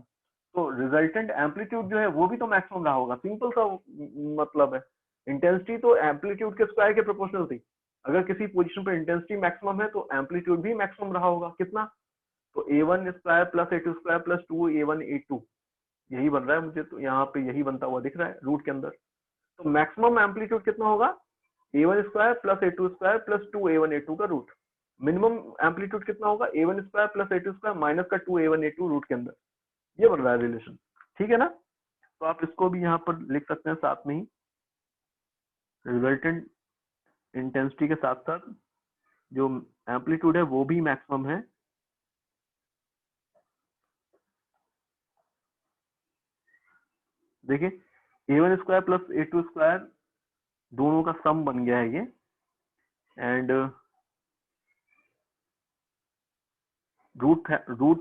तो रिजल्टेंट एम्पलीट्यूड जो है वो भी तो मैक्सिमम रहा होगा, सिंपल सा मतलब है। इंटेंसिटी तो एम्पलीट्यूड के स्क्वायर के प्रोपोर्शनल थी। अगर किसी पोजीशन पर इंटेंसिटी मैक्सिमम है तो एम्पलीट्यूड भी मैक्सिमम रहा होगा, कितना, तो a1 square plus a2 square plus 2a1a2, यही बन रहा है मुझे, तो यहाँ पे यही बनता हुआ दिख रहा है रूट के अंदर। तो मैक्सिमम एम्पलीट्यूड कितना होगा, a1 square plus a2 square plus 2a1a2 का रूट। मिनिमम एम्पलीट्यूड कितना होगा, a1 square plus a2 square minus का 2a1a2 रूट के अंदर। ये बन रहा है रिलेशन, ठीक है ना। तो आप इसको भी यहाँ पर लिख सकते हैं साथ में ही, रिजल्टेंट इंटेंसिटी के साथ साथ जो एम्पलीट्यूड है वो भी मैक्सिमम है। देखिए a1 square plus a2 square दोनों का सम बन गया है ये, एंड रूट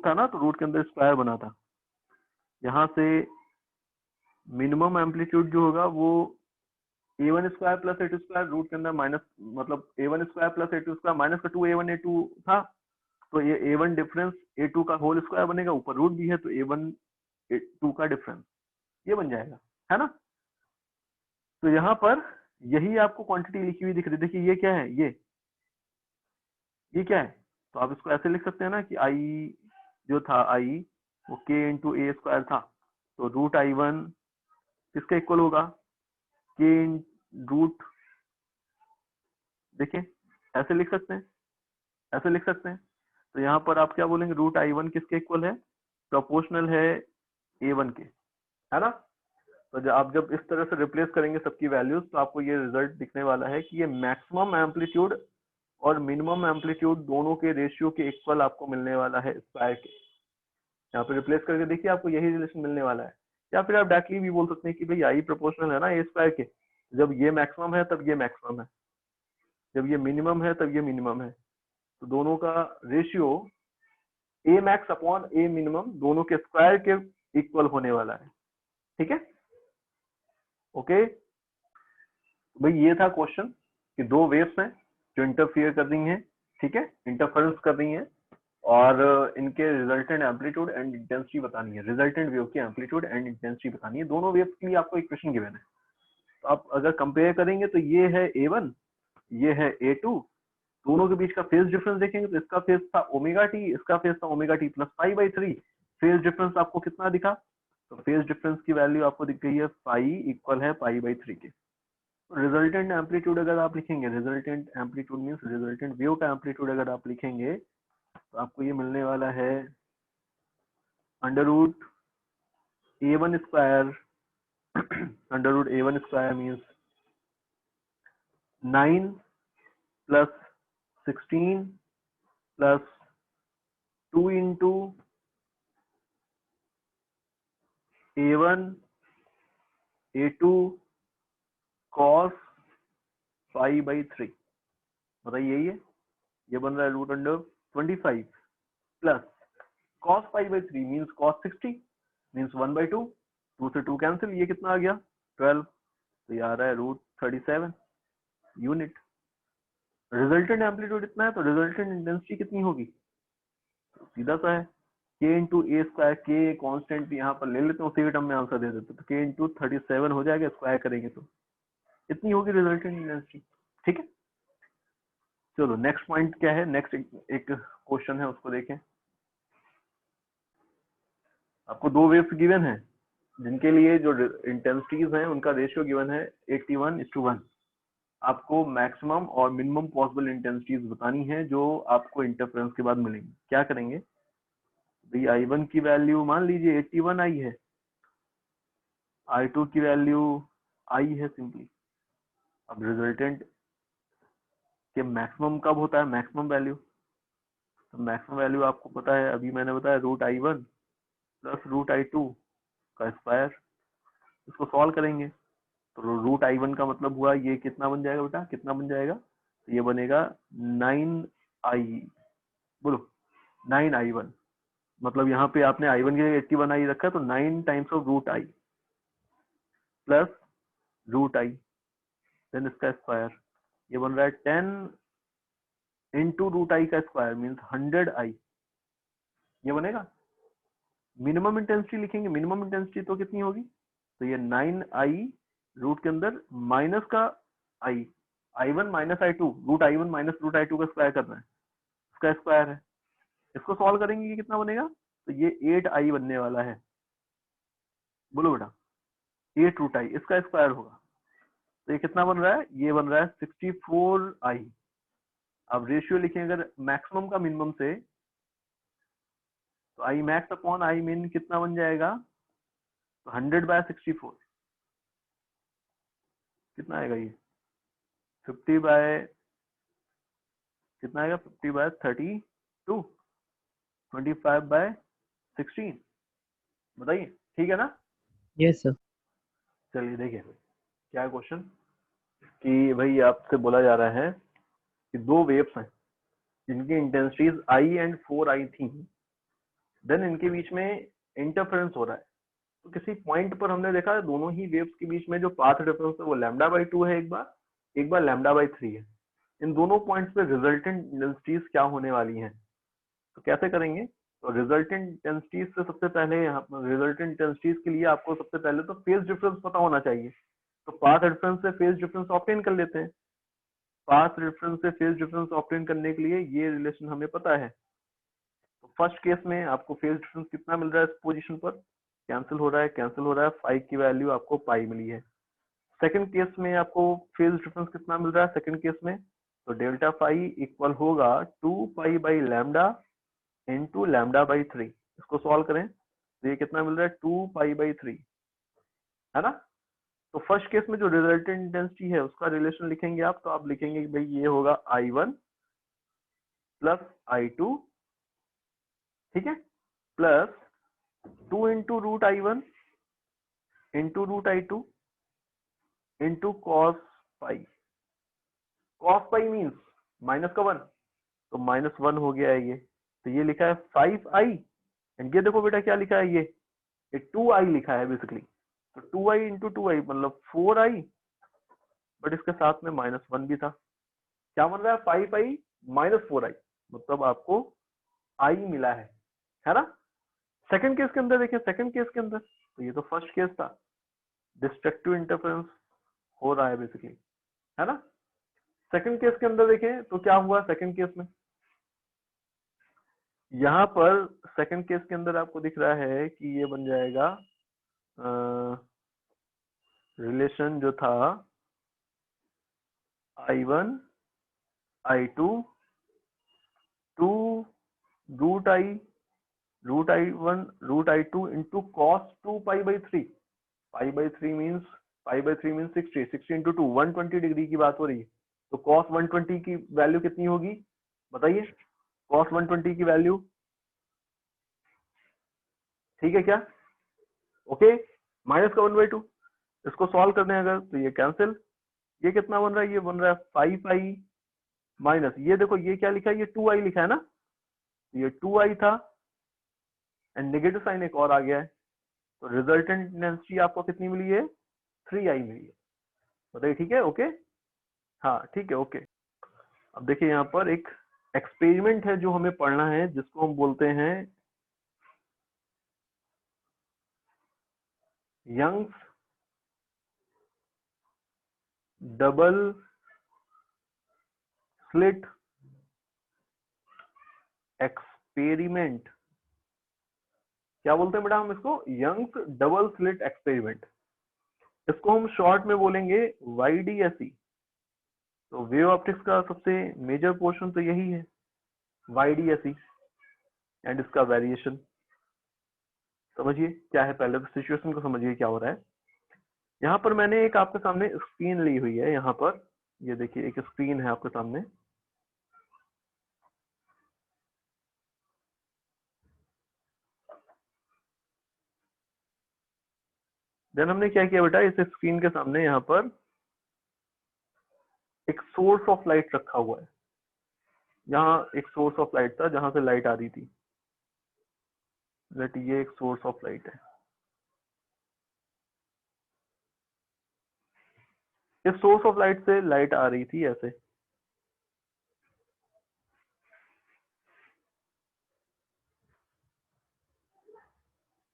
था ना, तो रूट के अंदर स्क्वायर बना था। यहाँ से मिनिमम एम्पलीट्यूड जो होगा वो a1 square plus a2 square root के अंदर माइनस, मतलब a1 square plus a2 square minus का 2a1a2 था, तो ये a1 डिफरेंस a2 का होल स्क्वायर बनेगा, ऊपर रूट भी है तो a1 a2 का डिफरेंस, ये बन जाएगा, है ना। तो यहाँ पर यही आपको क्वांटिटी लिखी हुई दिख रही है। देखिए ये क्या है, ये क्या है, तो आप इसको ऐसे लिख सकते हैं ना कि i जो था, i वो k इंटू ए स्क्वायर था, तो √I1 किसका इक्वल होगा, के रूट, देखिए ऐसे लिख सकते हैं, ऐसे लिख सकते हैं। तो यहाँ पर आप क्या बोलेंगे, रूट आई वन किसके इक्वल है, प्रोपोर्शनल है ए वन के, है ना। तो जब आप जब इस तरह से रिप्लेस करेंगे सबकी वैल्यूज, तो आपको ये रिजल्ट दिखने वाला है कि ये मैक्सिमम एम्पलीट्यूड और मिनिमम एम्पलीट्यूड दोनों के रेशियो के इक्वल आपको मिलने वाला है स्क्वायर के। यहाँ पे रिप्लेस करके देखिए आपको यही रिलेशन मिलने वाला है। या फिर आप डायरेक्टली भी बोल सकते हैं कि भाई आई प्रोपोर्शनल है ना ए स्क्वायर के, जब ये मैक्सिमम है तब ये मैक्सिमम है, जब ये मिनिमम है तब ये मिनिमम है। तो दोनों का ratio A max upon A minimum दोनों के स्क्वायर के इक्वल होने वाला है, ठीक है। ओके, भाई ये था क्वेश्चन कि दो वेव्स हैं जो इंटरफियर कर रही हैं, ठीक है, इंटरफेरेंस कर रही हैं, और इनके रिजल्टेंट एम्पलीट्यूड एंड इंटेंसिटी बतानी है, रिजल्टेंट वेव की एम्पलीट्यूड एंड इंटेंसिटी बतानी है। दोनों वेव्स के लिए आपको इक्वेशन गिवन है। तो आप अगर कंपेयर करेंगे तो ये है A1, ये है A2, दोनों के बीच का फेज डिफरेंस देखेंगे तो इसका फेज था ओमेगा टी, इसका फेज था omega T plus pi by 3। Phase difference आपको कितना दिखा, तो फेज डिफरेंस की वैल्यू आपको दिख गई है पाई इक्वल है पाई बाई 3 के। रिजल्टेंट एम्पलीट्यूड अगर आप लिखेंगे, resultant amplitude means resultant wave का एम्पलीट्यूड अगर आप लिखेंगे तो आपको ये मिलने वाला है under root A1 square, under root A1 square means 9 plus 16 plus 2 into A1 A2 cos pi by 3, बताइए यही है, ये बन रहा है root under 25 plus cos pi by 3 means cos 60 means 1/2, 2 से 2 कैंसिल, ये कितना आ गया 12, तो ये आ रहा है रूट 37 यूनिट। रिजल्टेंट एम्पलीट्यूड इतना है तो रिजल्टेंट इंटेंसिटी कितनी होगी, तो सीधा सा है k इंटू ए स्क्वायर, के कॉन्स्टेंट यहाँ पर ले लेते हैं, उसी के टर्म में आंसर दे देते, तो k इंटू 37 हो जाएगा, स्क्वायर करेंगे तो इतनी होगी रिजल्टेंट इंटेंसिटी, ठीक है। चलो नेक्स्ट पॉइंट क्या है, नेक्स्ट एक क्वेश्चन है उसको देखें। आपको दो वेव्स गिवन है जिनके लिए जो इंटेंसिटीज हैं उनका रेशियो गिवन है 81:1। आपको मैक्सिमम और मिनिमम पॉसिबल इंटेंसिटीज बतानी है जो आपको इंटरफेरेंस के बाद मिलेंगी। क्या करेंगे भाई, I1 की वैल्यू मान लीजिए 81 आई है, I2 की वैल्यू आई है सिंपली। अब रिजल्टेंट के मैक्सिमम कब होता है, मैक्सिमम वैल्यू, तो मैक्सिमम वैल्यू आपको पता है, अभी मैंने बताया root I1 plus root I2 का स्क्वायर। इसको सॉल्व करेंगे तो रूट I1 का मतलब हुआ ये कितना बन जाएगा बेटा, कितना बन जाएगा, तो ये बनेगा 9i, बोलो 9i1, मतलब यहाँ पे आपने I1 की जगह 81 आई रखा है, तो 9 times of root I plus root I, then इसका स्क्वायर, ये बन रहा है 10 इंटू रूट आई का स्क्वायर मीन्स 100i, ये बनेगा। मिनिमम इंटेंसिटी लिखेंगे, मिनिमम इंटेंसिटी तो कितनी होगी, तो ये 9i रूट के अंदर माइनस का I, I1 minus I2, root I1 minus root I2 का स्क्वायर करना है, इसका स्क्वायर है। इसको सॉल्व करेंगे ये कितना बनेगा, तो ये 8i बनने वाला है, बोलो बेटा 8 रूट आई, इसका स्क्वायर होगा, तो ये कितना बन रहा है, ये बन रहा है 64i। अब रेशियो लिखेंगे अगर मैक्सिमम का मिनिमम से, तो आई मैक्स अपॉन आई मिन कितना बन जाएगा, तो 100/64 कितना आएगा, ये 50 बाय कितना आएगा, 50/32, 25/16, बताइए ठीक है ना। Yes sir. चलिए देखिए क्या क्वेश्चन, कि भाई आपसे बोला जा रहा है कि दो वेव्स हैं जिनकी इंटेंसिटीज आई एंड 4i थी, देन इनके बीच में इंटरफेरेंस हो रहा है। तो किसी पॉइंट पर हमने देखा है दोनों ही वेव्स के बीच में जो पाथ डिफरेंस है वो λ/2 है, एक बार λ/3 है। इन दोनों पॉइंट्स पे रिजल्टेंट इंटेंसिटीज क्या होने वाली हैं, तो कैसे करेंगे, तो रिजल्टेंट इंटेंसिटीज से सबसे पहले यहाँ रिजल्टेंट इंटेंसिटीज के लिए आपको सबसे पहले तो फेज डिफरेंस पता होना चाहिए, तो पाथ डिफरेंस से फेज डिफरेंस ऑब्टेन कर लेते हैं। पाथ डिफरेंस से फेज डिफरेंस ऑब्टेन करने के लिए ये रिलेशन हमें पता है। तो फर्स्ट केस में आपको फेज डिफरेंस कितना मिल रहा है इस पोजीशन पर, कैंसिल हो रहा है, कैंसिल हो रहा है, फाई की वैल्यू आपको पाई मिली है। सेकंड केस में आपको फेज डिफरेंस कितना मिल रहा है सेकंड केस में, तो डेल्टा फाई इक्वल होगा 2 पाई/लैम्डा इंटू λ/3। इसको सॉल्व करें तो ये कितना मिल रहा है 2 पाई/3, है ना। तो फर्स्ट केस में जो रिजल्टेंट इंटेंसिटी है उसका रिलेशन लिखेंगे आप, तो आप लिखेंगे कि भाई ये होगा I1 प्लस I2, ठीक है, plus 2 into root I1 into root I2 into cos pi. Cos pi means minus का 1, तो -1 हो गया है ये। तो ये लिखा है 5i, एंड ये देखो बेटा क्या लिखा है, ये 2i लिखा है बेसिकली। तो 2i इंटू 2i मतलब 4i, बट इसके साथ में -1 भी था। क्या बन रहा है 5i माइनस 4i, मतलब आपको i मिला है ना। सेकंड केस के अंदर देखिए, सेकंड केस के अंदर तो ये तो फर्स्ट केस था, डिस्ट्रक्टिव इंटरफेरेंस हो रहा है बेसिकली, है ना। सेकंड केस के अंदर देखें तो क्या हुआ सेकंड केस में, यहाँ पर सेकंड केस के अंदर आपको दिख रहा है कि ये बन जाएगा रिलेशन जो था I1 I2 2 root I1 root I2 into cos 2 pi. Pi means 60 into 2 120 degree की बात हो रही है। तो कॉस 120 की वैल्यू कितनी होगी बताइए, कॉस 120 की वैल्यू, ठीक है क्या, ओके, माइनस का 1/2। इसको सॉल्व करने अगर तो ये कैंसिल, ये कितना बन रहा है, ये बन रहा है 5i माइनस, ये देखो ये क्या लिखा है, ये 2i लिखा है ना, ये 2i था एंड नेगेटिव साइन एक और आ गया है, तो रिजल्टेंट इंटेंसिटी आपको कितनी मिली है 3i मिली है। बताइए ठीक है, ओके, हाँ ठीक है, ओके। अब देखिए यहाँ पर एक एक्सपेरिमेंट है जो हमें पढ़ना है, जिसको हम बोलते हैं यंग्स डबल स्लिट एक्सपेरिमेंट। क्या बोलते हैं बेटा हम इसको, यंग्स डबल स्लिट एक्सपेरिमेंट। इसको हम शॉर्ट में बोलेंगे YDSE। तो वेव ऑप्टिक्स का सबसे मेजर पोर्शन तो यही है YDSE एंड इसका वेरिएशन। समझिए क्या है, पहले तो सिचुएशन को समझिए क्या हो रहा है। यहाँ पर मैंने एक आपके सामने स्क्रीन ली हुई है, यहाँ पर ये देखिए एक स्क्रीन है आपके सामने। देन हमने क्या किया बेटा, इस स्क्रीन के सामने यहाँ पर एक सोर्स ऑफ लाइट रखा हुआ है। यहाँ एक सोर्स ऑफ लाइट था जहां से लाइट आ रही थी, लेट ये एक सोर्स ऑफ लाइट है। इस सोर्स ऑफ लाइट से लाइट आ रही थी ऐसे,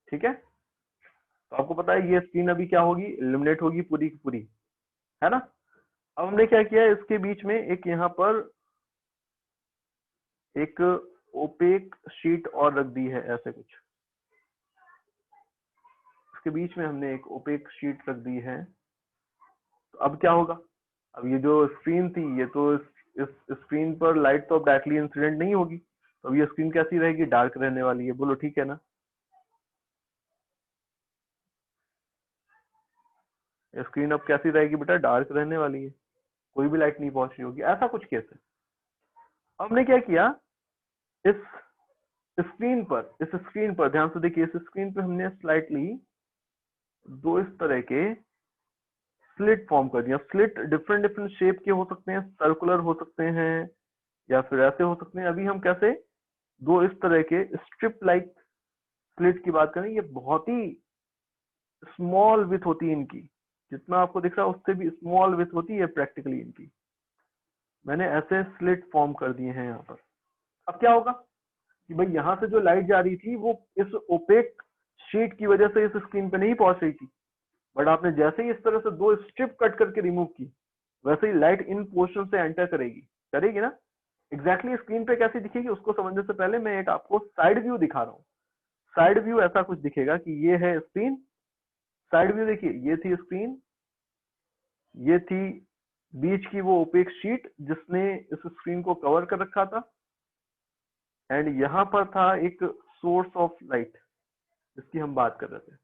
ठीक है। तो आपको पता है ये स्क्रीन अभी क्या होगी, इल्यूमिनेट होगी पूरी की पूरी, है ना। अब हमने क्या किया, इसके बीच में एक यहाँ पर एक ओपेक शीट और रख दी है ऐसे कुछ, इसके बीच में हमने एक ओपेक शीट रख दी है। तो अब क्या होगा, अब ये जो स्क्रीन थी ये तो इस स्क्रीन पर लाइट तो अब डायरेक्टली इंसिडेंट नहीं होगी, तो अब ये स्क्रीन कैसी रहेगी, डार्क रहने वाली है, बोलो ठीक है ना। स्क्रीन अब कैसी रहेगी बेटा, डार्क रहने वाली है, कोई भी लाइट नहीं पहुंच रही होगी, ऐसा कुछ केस है। हमने क्या किया, इस स्क्रीन पर ध्यान से देखिए, इस स्क्रीन पे हमने स्लाइटली दो इस तरह के स्लिट फॉर्म कर दिया। स्लिट डिफरेंट डिफरेंट शेप के हो सकते हैं, सर्कुलर हो सकते हैं या फिर ऐसे हो सकते हैं। अभी हम कैसे दो इस तरह के स्ट्रिप लाइक स्लिट की बात करें, ये बहुत ही स्मॉल विथ होती है इनकी, जितना आपको दिख रहा है उससे भी स्मॉल विथ होती है प्रैक्टिकली इनकी। मैंने ऐसे स्लिट फॉर्म कर दिए हैं यहाँ पर। अब क्या होगा कि भाई यहाँ से जो लाइट जा रही थी वो इस ओपेक शीट की वजह से इस स्क्रीन पे नहीं पहुंच रही थी, बट आपने जैसे ही इस तरह से दो स्ट्रिप कट करके रिमूव की, वैसे ही लाइट इन पोर्शन से एंटर करेगी ना। एग्जैक्टली स्क्रीन पे कैसी दिखेगी उसको समझने से पहले मैं एक आपको साइड व्यू दिखा रहा हूँ। साइड व्यू ऐसा कुछ दिखेगा कि ये है स्क्रीन, साइड व्यू देखिए ये थी स्क्रीन, ये थी बीच की वो ओपेक शीट जिसने इस स्क्रीन को कवर कर रखा था, एंड यहाँ पर था एक सोर्स ऑफ लाइट जिसकी हम बात कर रहे थे।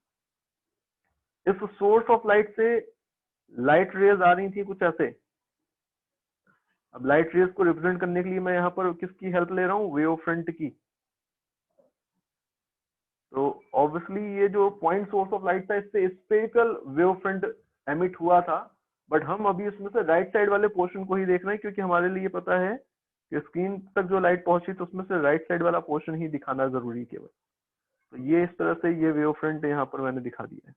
इस सोर्स ऑफ लाइट से लाइट रेज आ रही थी कुछ ऐसे। अब लाइट रेज को रिप्रेजेंट करने के लिए मैं यहाँ पर किसकी हेल्प ले रहा हूँ, वेव फ्रंट की। तो ऑब्वियसली ये जो पॉइंट सोर्स ऑफ लाइट था इससे स्पेरिकल वेव फ्रंट एमिट हुआ था, बट हम अभी इसमें से राइट साइड वाले पोर्शन को ही देख रहे हैं क्योंकि हमारे लिए पता है कि स्क्रीन तक जो लाइट पहुंची तो उसमें से राइट साइड वाला पोर्शन ही दिखाना जरूरी केवल। तो ये इस तरह से ये वेव फ्रंट यहाँ पर मैंने दिखा दिया है,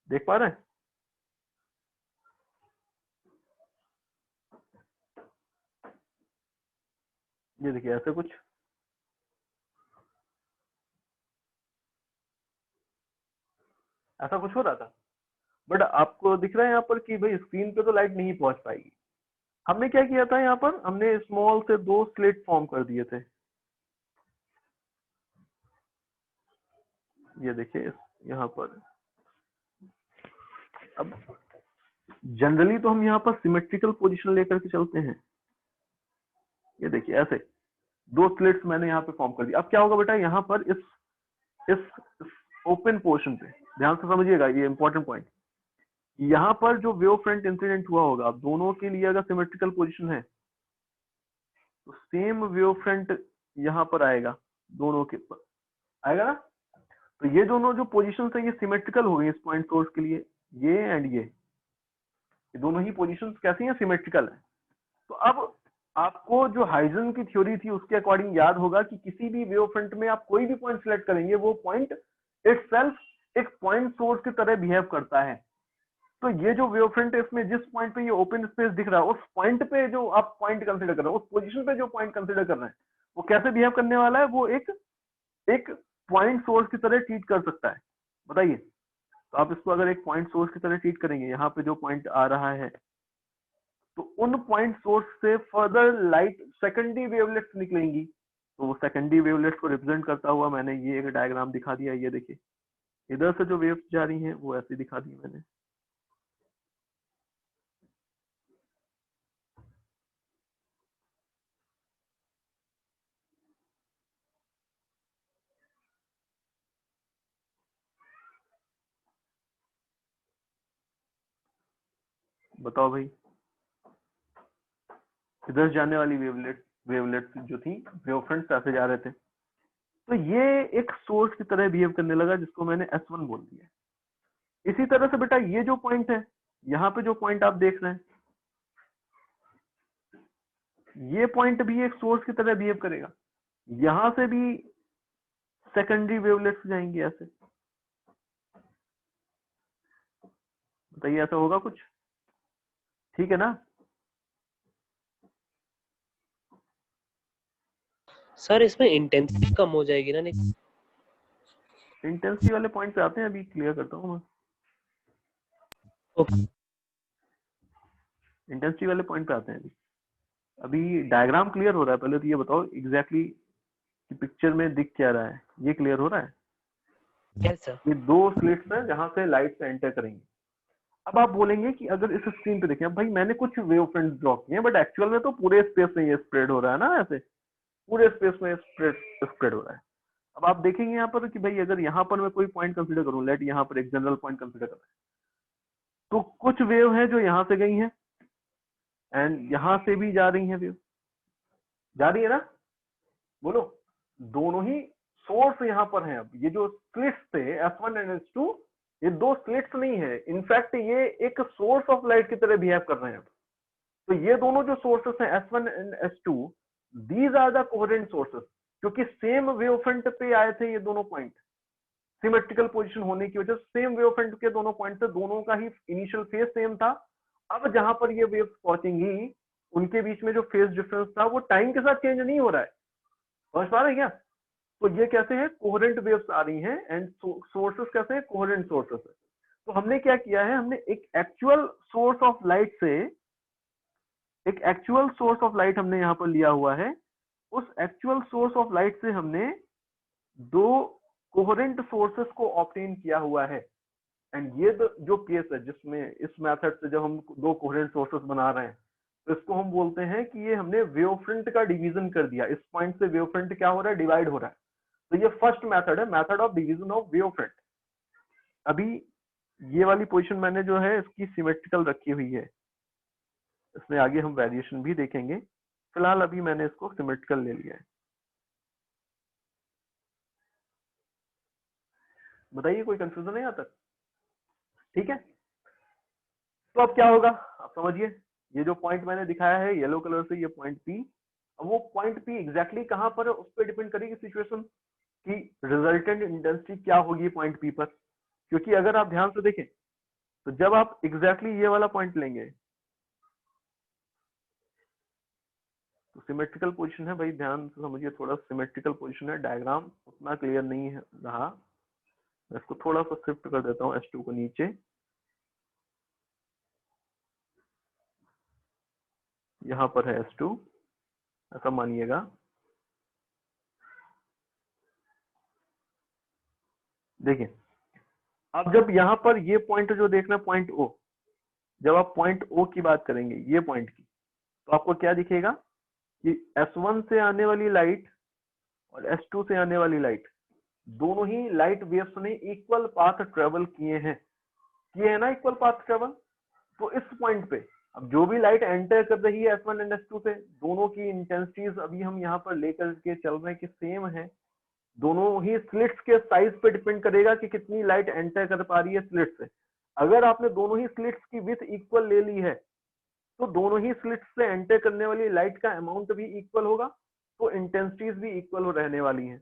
देख पा रहे हैं। ये देखिए ऐसे कुछ ऐसा कुछ हो रहा था, बट आपको दिख रहा है यहाँ पर कि भाई स्क्रीन पे तो लाइट नहीं पहुंच पाएगी। हमने क्या किया था, यहाँ पर हमने स्मॉल से 2 स्लिट फॉर्म कर दिए थे। ये देखिए यहाँ पर, अब जनरली तो हम यहाँ पर सिमेट्रिकल पोजीशन लेकर के चलते हैं। ये देखिए ऐसे 2 स्लिट्स मैंने यहाँ पे फॉर्म कर दिया। अब क्या होगा बेटा, यहाँ पर इस ओपन पोर्शन पे ध्यान से समझिएगा, ये इंपॉर्टेंट पॉइंट। यहाँ पर जो वेव फ्रंट इंसिडेंट हुआ होगा, अब दोनों के लिए अगर सिमेट्रिकल पोजीशन है तो सेम वेव फ्रंट यहाँ पर आएगा, दोनों के ऊपर आएगा ना। तो ये दोनों जो पोजीशन है ये सिमेट्रिकल हो गई इस पॉइंट सोर्स के लिए, ये एंड ये दोनों ही पोजीशंस कैसी हैं, सिमेट्रिकल है। तो अब आपको जो हाइजन की थ्योरी थी उसके अकॉर्डिंग याद होगा कि किसी भी वेव फ्रंट में आप कोई भी पॉइंट सिलेक्ट करेंगे वो पॉइंट इटसेल्फ एक पॉइंट सोर्स की तरह बिहेव करता है। तो ये जो वेव फ्रंट है इसमें जिस पॉइंट पे ये ओपन स्पेस दिख रहा है, उस पॉइंट पे जो आप पॉइंट कंसीडर कर रहे हैं, उस पोजीशन पे जो पॉइंट कंसीडर कर रहे हैं, वो कैसे बिहेव करने वाला है, वो एक पॉइंट सोर्स की तरह ट्रीट कर सकता है। बताइए, तो आप इसको अगर एक पॉइंट सोर्स की तरह ट्रीट करेंगे, यहाँ पे जो पॉइंट आ रहा है तो उन पॉइंट सोर्स से फर्दर लाइट सेकेंडरी वेवलेट्स निकलेंगी। तो वो सेकेंडरी वेवलेट्स को रिप्रेजेंट करता हुआ मैंने ये एक डायग्राम दिखा दिया। ये देखिए इधर से जो वेव्स जा रही हैं वो ऐसे दिखा दी मैंने। बताओ भाई, इधर जाने वाली वेवलेट्स जो थी, वेव फ्रंट ऐसे जा रहे थे, तो ये एक सोर्स की तरह बिहेव करने लगा जिसको मैंने S1 बोल दिया। इसी तरह से बेटा ये जो पॉइंट है, यहाँ पे जो पॉइंट आप देख रहे हैं, ये पॉइंट भी एक सोर्स की तरह बिहेव करेगा। यहां से भी सेकेंडरी वेवलेट्स जाएंगे ऐसे। बताइए ऐसा होगा कुछ, ठीक है ना। सर इसमें इंटेंसिटी कम हो जाएगी ना। नहीं, इंटेंसिटी वाले पॉइंट पे आते हैं, अभी क्लियर करता हूँ मैं। ओके इंटेंसिटी वाले पॉइंट पे आते हैं अभी डायग्राम क्लियर हो रहा है। पहले तो ये बताओ एग्जैक्टली कि पिक्चर में दिख क्या रहा है, ये क्लियर हो रहा है। Yes sir. ये 2 स्लिट्स हैं जहां से लाइट एंटर करेंगी। अब आप बोलेंगे कि अगर इस स्क्रीन पे देखें, अब भाई मैंने कुछ वेव फ्रंट ड्रॉ किए हैं, बट एक्चुअल में तो पूरे स्पेस में ये स्प्रेड हो रहा है ना, ऐसे पूरे स्पेस में स्प्रेड हो रहा है। अब आप देखेंगे यहाँ पर कि भाई अगर यहाँ पर मैं कोई पॉइंट कंसीडर करूं, लेट यहाँ पर एक जनरल पॉइंट कंसीडर कर, तो कुछ वेव है जो यहाँ से गई हैं एंड यहाँ से भी जा रही हैं वेव, जा रही है ना, बोलो। दोनों ही सोर्स यहाँ पर हैं। अब ये जो स्लिट्स थे S1 एंड S2, ये 2 स्लिट्स नहीं है, इनफैक्ट ये एक सोर्स ऑफ लाइट की तरह बिहेव कर रहे हैं। तो ये दोनों जो सोर्सेस हैं S1 and S2, these are the coherent sources, क्योंकि सेम वेव फ्रंट पे आए थे ये दोनों पॉइंट। सिमेट्रिकल पोजीशन होने की वजह से सेम वेव फ्रंट के दोनों पॉइंट से दोनों का ही इनिशियल फेज सेम था। अब जहां पर ये वेव्स पहुंचेंगी उनके बीच में जो फेज डिफरेंस था वो टाइम के साथ चेंज नहीं हो रहा है। समझ पा रहे हैं क्या। तो ये कैसे है, कोहेरेंट वेव्स आ रही हैं एंड सोर्सेस कैसे हैं, कोहेरेंट सोर्सेस है। तो हमने क्या किया है, हमने एक एक्चुअल सोर्स ऑफ लाइट से एक एक्चुअल सोर्स ऑफ लाइट हमने यहाँ पर लिया हुआ है। उस एक्चुअल सोर्स ऑफ लाइट से हमने दो कोहेरेंट सोर्सेस को ऑब्टेन किया हुआ है, एंड ये जो केस है जिसमें इस मेथड से जब हम दो कोहेरेंट सोर्सेस बना रहे हैं तो इसको हम बोलते हैं कि ये हमने वेवफ्रंट का डिवीजन कर दिया, इस पॉइंट से वेवफ्रंट क्या हो रहा है, डिवाइड हो रहा है। तो ये फर्स्ट मेथड है, method of division of wavefront. अभी ये वाली पोजीशन मैंने जो है इसकी सिमेट्रिकल रखी हुई है, इसमें आगे हम वेरिएशन भी देखेंगे, फिलहाल अभी मैंने इसको सिमेट्रिकल ले लिया है। बताइए कोई कंफ्यूजन है यहाँ तक? ठीक है, तो अब क्या होगा आप समझिए, ये जो पॉइंट मैंने दिखाया है येलो कलर से, ये पॉइंट पी, अब वो पॉइंट पी एग्जैक्टली कहां पर है उस पर डिपेंड करेगी सिचुएशन कि रिजल्टेंट इंटेंसिटी क्या होगी पॉइंट पी पर। क्योंकि अगर आप ध्यान से देखें तो जब आप एग्जैक्टली ये वाला पॉइंट लेंगे तो सिमेट्रिकल पोजीशन है भाई, ध्यान से समझिए, थोड़ा सिमेट्रिकल पोजीशन है, डायग्राम उतना क्लियर नहीं है रहा, मैं इसको थोड़ा सा शिफ्ट कर देता हूँ S2 को नीचे, यहाँ पर है S2 ऐसा मानिएगा। देखिए अब जब यहाँ पर ये पॉइंट जो देखना पॉइंट O, जब आप पॉइंट O की बात करेंगे ये पॉइंट की, तो आपको क्या दिखेगा कि S1 से आने वाली लाइट और S2 से आने वाली लाइट, दोनों ही लाइट वेव्स ने इक्वल पाथ ट्रेवल किए हैं ना, इक्वल पाथ ट्रेवल। तो इस पॉइंट पे अब जो भी लाइट एंटर कर रही है S1 एंड S2 से, दोनों की इंटेंसिटीज अभी हम यहाँ पर लेकर के चल रहे हैं कि सेम है, दोनों ही स्लिट्स के साइज पे डिपेंड करेगा कि कितनी लाइट एंटर कर पा रही है स्लिट से। अगर आपने दोनों ही स्लिट्स की विड्थ इक्वल ले ली है तो दोनों ही स्लिट्स से एंटर करने वाली लाइट का अमाउंट भी इक्वल होगा, तो इंटेंसिटीज भी इक्वल रहने वाली हैं।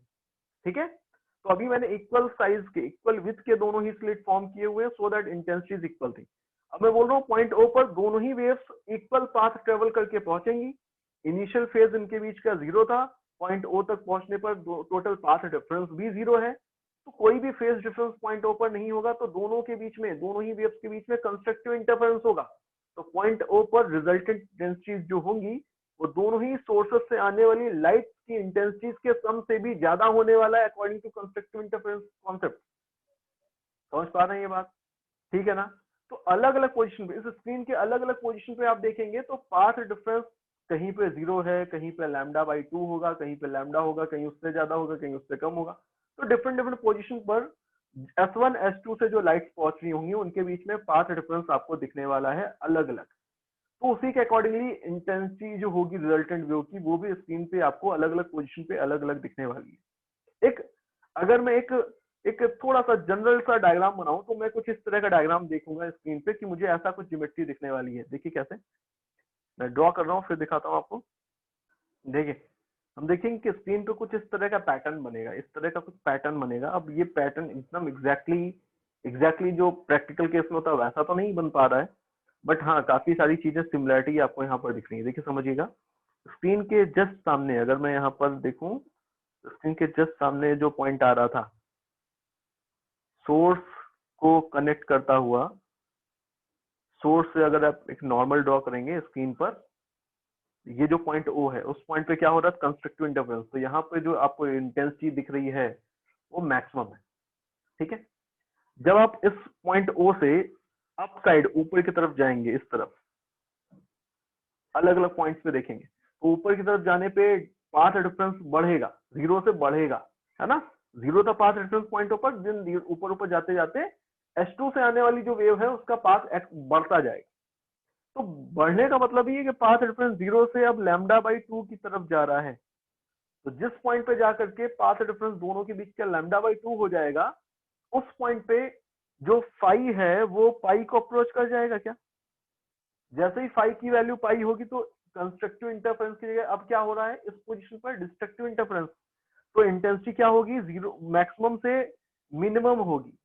ठीक है, तो अभी मैंने इक्वल साइज के इक्वल विड्थ के दोनों ही स्लिट फॉर्म किए हुए हैं सो दैट इंटेंसिटीज इक्वल थी। अब मैं बोल रहा हूँ पॉइंट O पर दोनों ही वेव्स इक्वल पाथ ट्रेवल करके पहुंचेंगी, इनिशियल फेज इनके बीच का 0 था, पॉइंट O तक पहुंचने पर टोटल पाथ डिफरेंस भी 0 है, तो कोई भी फेज डिफरेंस पॉइंट O पर नहीं होगा, तो दोनों के बीच में, दोनों ही वेव्स के बीच में कंस्ट्रक्टिव इंटरफेरेंस होगा। तो पॉइंट O पर रिजल्टेंट इंटेंसिटीज जो होंगी वो दोनों ही सोर्सेस से आने वाली लाइट की इंटेंसिटीज के सम से भी ज्यादा होने वाला है according to constructive interference concept. समझ पा रहे हैं ये बात? ठीक है ना? तो अलग अलग पोजीशन पे, इस स्क्रीन के अलग अलग पोजीशन पे आप देखेंगे तो पाथ डिफरेंस कहीं पे 0 है, कहीं पे λ/2 होगा, कहीं पे लैम्डा होगा, कहीं उससे ज्यादा होगा, कहीं उससे कम होगा। तो डिफरेंट डिफरेंट पोजीशन पर S1 S2 से जो लाइट्स पहुंच रही होंगी उनके बीच में पाथ डिफरेंस आपको दिखने वाला है अलग अलग। तो उसी के अकॉर्डिंगली इंटेंसिटी जो होगी रिजल्टेंट वेव की वो भी स्क्रीन पे आपको अलग अलग पोजीशन पे अलग अलग दिखने वाली है। एक अगर मैं एक एक थोड़ा सा जनरल सा डायग्राम बनाऊं तो मैं कुछ इस तरह का डायग्राम देखूंगा स्क्रीन पे कि मुझे ऐसा कुछ ज्योमेट्री दिखने वाली है। देखिए कैसे मैं ड्रॉ कर रहा हूँ, फिर दिखाता हूँ आपको। देखिए हम देखेंगे कि स्क्रीन पे कुछ इस तरह का पैटर्न बनेगा, इस तरह का कुछ पैटर्न बनेगा। अब ये पैटर्न एकदम एग्जैक्टली जो प्रैक्टिकल केस में होता है वैसा तो नहीं बन पा रहा है, बट हाँ काफी सारी चीजें सिमिलरिटी आपको यहाँ पर दिख रही है। देखिए समझिएगा, स्क्रीन के जस्ट सामने अगर मैं यहाँ पर देखूं, स्क्रीन के जस्ट सामने जो पॉइंट आ रहा था सोर्स को कनेक्ट करता हुआ, सोर्स से अगर आप एक नॉर्मल ड्रॉ करेंगे स्क्रीन पर, ये जो पॉइंट O है उस पॉइंट पे क्या हो रहा है कंस्ट्रक्टिव इंटरफेरेंस, तो यहाँ पे जो आपको इंटेंसिटी दिख रही है वो मैक्सिमम है। ठीक है, जब आप इस पॉइंट O से अप साइड ऊपर की तरफ जाएंगे, इस तरफ अलग अलग पॉइंट्स पे देखेंगे तो ऊपर की तरफ जाने पे पाथ डिफरेंस बढ़ेगा, 0 से बढ़ेगा, है ना। 0 था पाथ डिफरेंस पॉइंट ऊपर, दिन ऊपर ऊपर जाते जाते S2 से आने वाली जो वेव है उसका पाथ बढ़ता जाएगा। तो बढ़ने का मतलब ये है कि पाथ डिफरेंस 0 से अब λ/2 की तरफ जा रहा है। तो जिस पॉइंट पे जाकर के पाथ डिफरेंस दोनों के बीच का λ/2 हो जाएगा, उस पॉइंट पे जो फाई है वो पाई को अप्रोच कर जाएगा क्या? जैसे ही फाई की वैल्यू पाई होगी तो कंस्ट्रक्टिव इंटरफेरेंस की जगह अब क्या हो रहा है इस पोजीशन पर डिस्ट्रक्टिव इंटरफेरेंस, तो इंटेंसिटी क्या होगी 0 मैक्सिमम से मिनिमम होगी।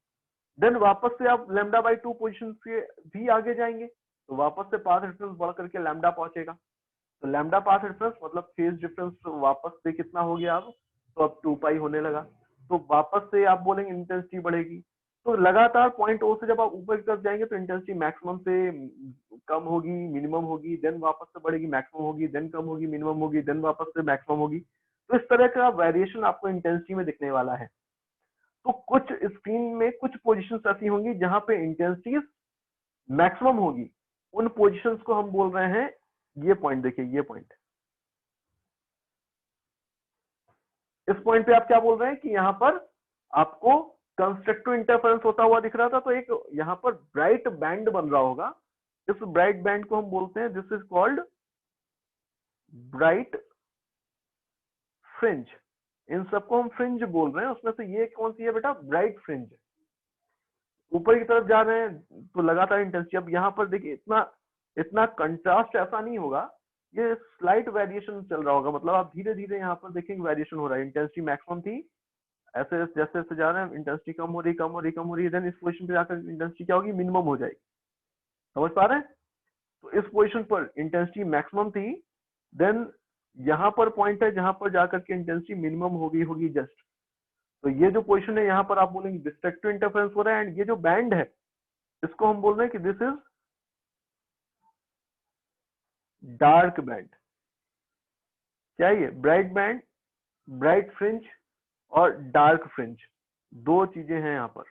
देन वापस से आप λ/2 पोजीशन से भी आगे जाएंगे तो वापस से पाथ डिफरेंस बढ़ करके लैम्डा पहुंचेगा। तो लैम्डा पाथ डिफरेंस मतलब फेज डिफरेंस वापस से कितना हो गया अब, तो अब 2 पाई होने लगा, तो वापस से आप बोलेंगे इंटेंसिटी बढ़ेगी। तो लगातार पॉइंट O से जब आप ऊपर की तरफ जाएंगे तो इंटेंसिटी मैक्सिमम से कम होगी, मिनिमम होगी, देन वापस से बढ़ेगी, मैक्सिमम होगी, देन कम होगी, मिनिमम होगी, देन वापस से मैक्सिमम होगी। तो इस तरह का वेरिएशन आपको इंटेंसिटी में दिखने वाला है। तो कुछ स्क्रीन में कुछ पोजीशंस ऐसी होंगी जहां पे इंटेंसिटी मैक्सिमम होगी, उन पोजीशंस को हम बोल रहे हैं, ये पॉइंट देखिए, ये पॉइंट, इस पॉइंट पे आप क्या बोल रहे हैं कि यहां पर आपको कंस्ट्रक्टिव इंटरफेरेंस होता हुआ दिख रहा था, तो एक यहां पर ब्राइट बैंड बन रहा होगा। इस ब्राइट बैंड को हम बोलते हैं, this is called bright fringe. इन सबको हम फ्रिंज बोल रहे हैं। उसमें से ये कौन सी है बेटा? Bright fringe. ऊपर की तरफ जा रहे हैं तो लगातार इंटेंसिटी। अब यहाँ पर देखिए इतना इतना कंट्रास्ट ऐसा नहीं होगा, ये स्लाइट वेरिएशन चल रहा होगा, मतलब आप धीरे धीरे यहाँ पर देखेंगे वेरिएशन हो रहा है। इंटेंसिटी मैक्सिमम थी, ऐसे जैसे जैसे जा रहे हैं इंटेंसिटी कम हो रही, कम हो रही, कम हो रही है, देन इस पोजीशन पे जाकर इंटेंसिटी क्या होगी? मिनिमम हो जाएगी। समझ पा रहे हैं? तो इस पोजीशन पर इंटेंसिटी मैक्सिमम थी, देन यहाँ पर पॉइंट है जहां पर जाकर के इंटेंसिटी मिनिमम होगी जस्ट। तो ये जो पोजीशन है यहाँ पर आप बोलेंगे डिस्ट्रक्टिव इंटरफेरेंस हो रहा है, एंड ये जो बैंड है इसको हम बोल रहे हैं कि दिस इज डार्क बैंड। क्या ये? ब्राइट बैंड, ब्राइट फ्रिंज और डार्क फ्रिंज, दो चीजें हैं यहाँ पर।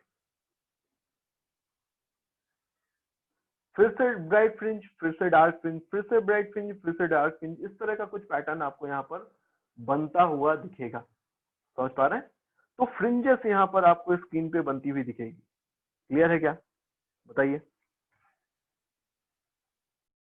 फिर से ब्राइट फ्रिंज, फिर से डार्क फ्रिंज, फिर से ब्राइट फ्रिंज, फिर से डार्क फ्रिंज, इस तरह का कुछ पैटर्न आपको यहाँ पर बनता हुआ दिखेगा। समझ पा रहे हैं? तो फ्रिंजेस यहाँ पर आपको स्क्रीन पे बनती हुई दिखेगी। क्लियर है क्या? बताइए।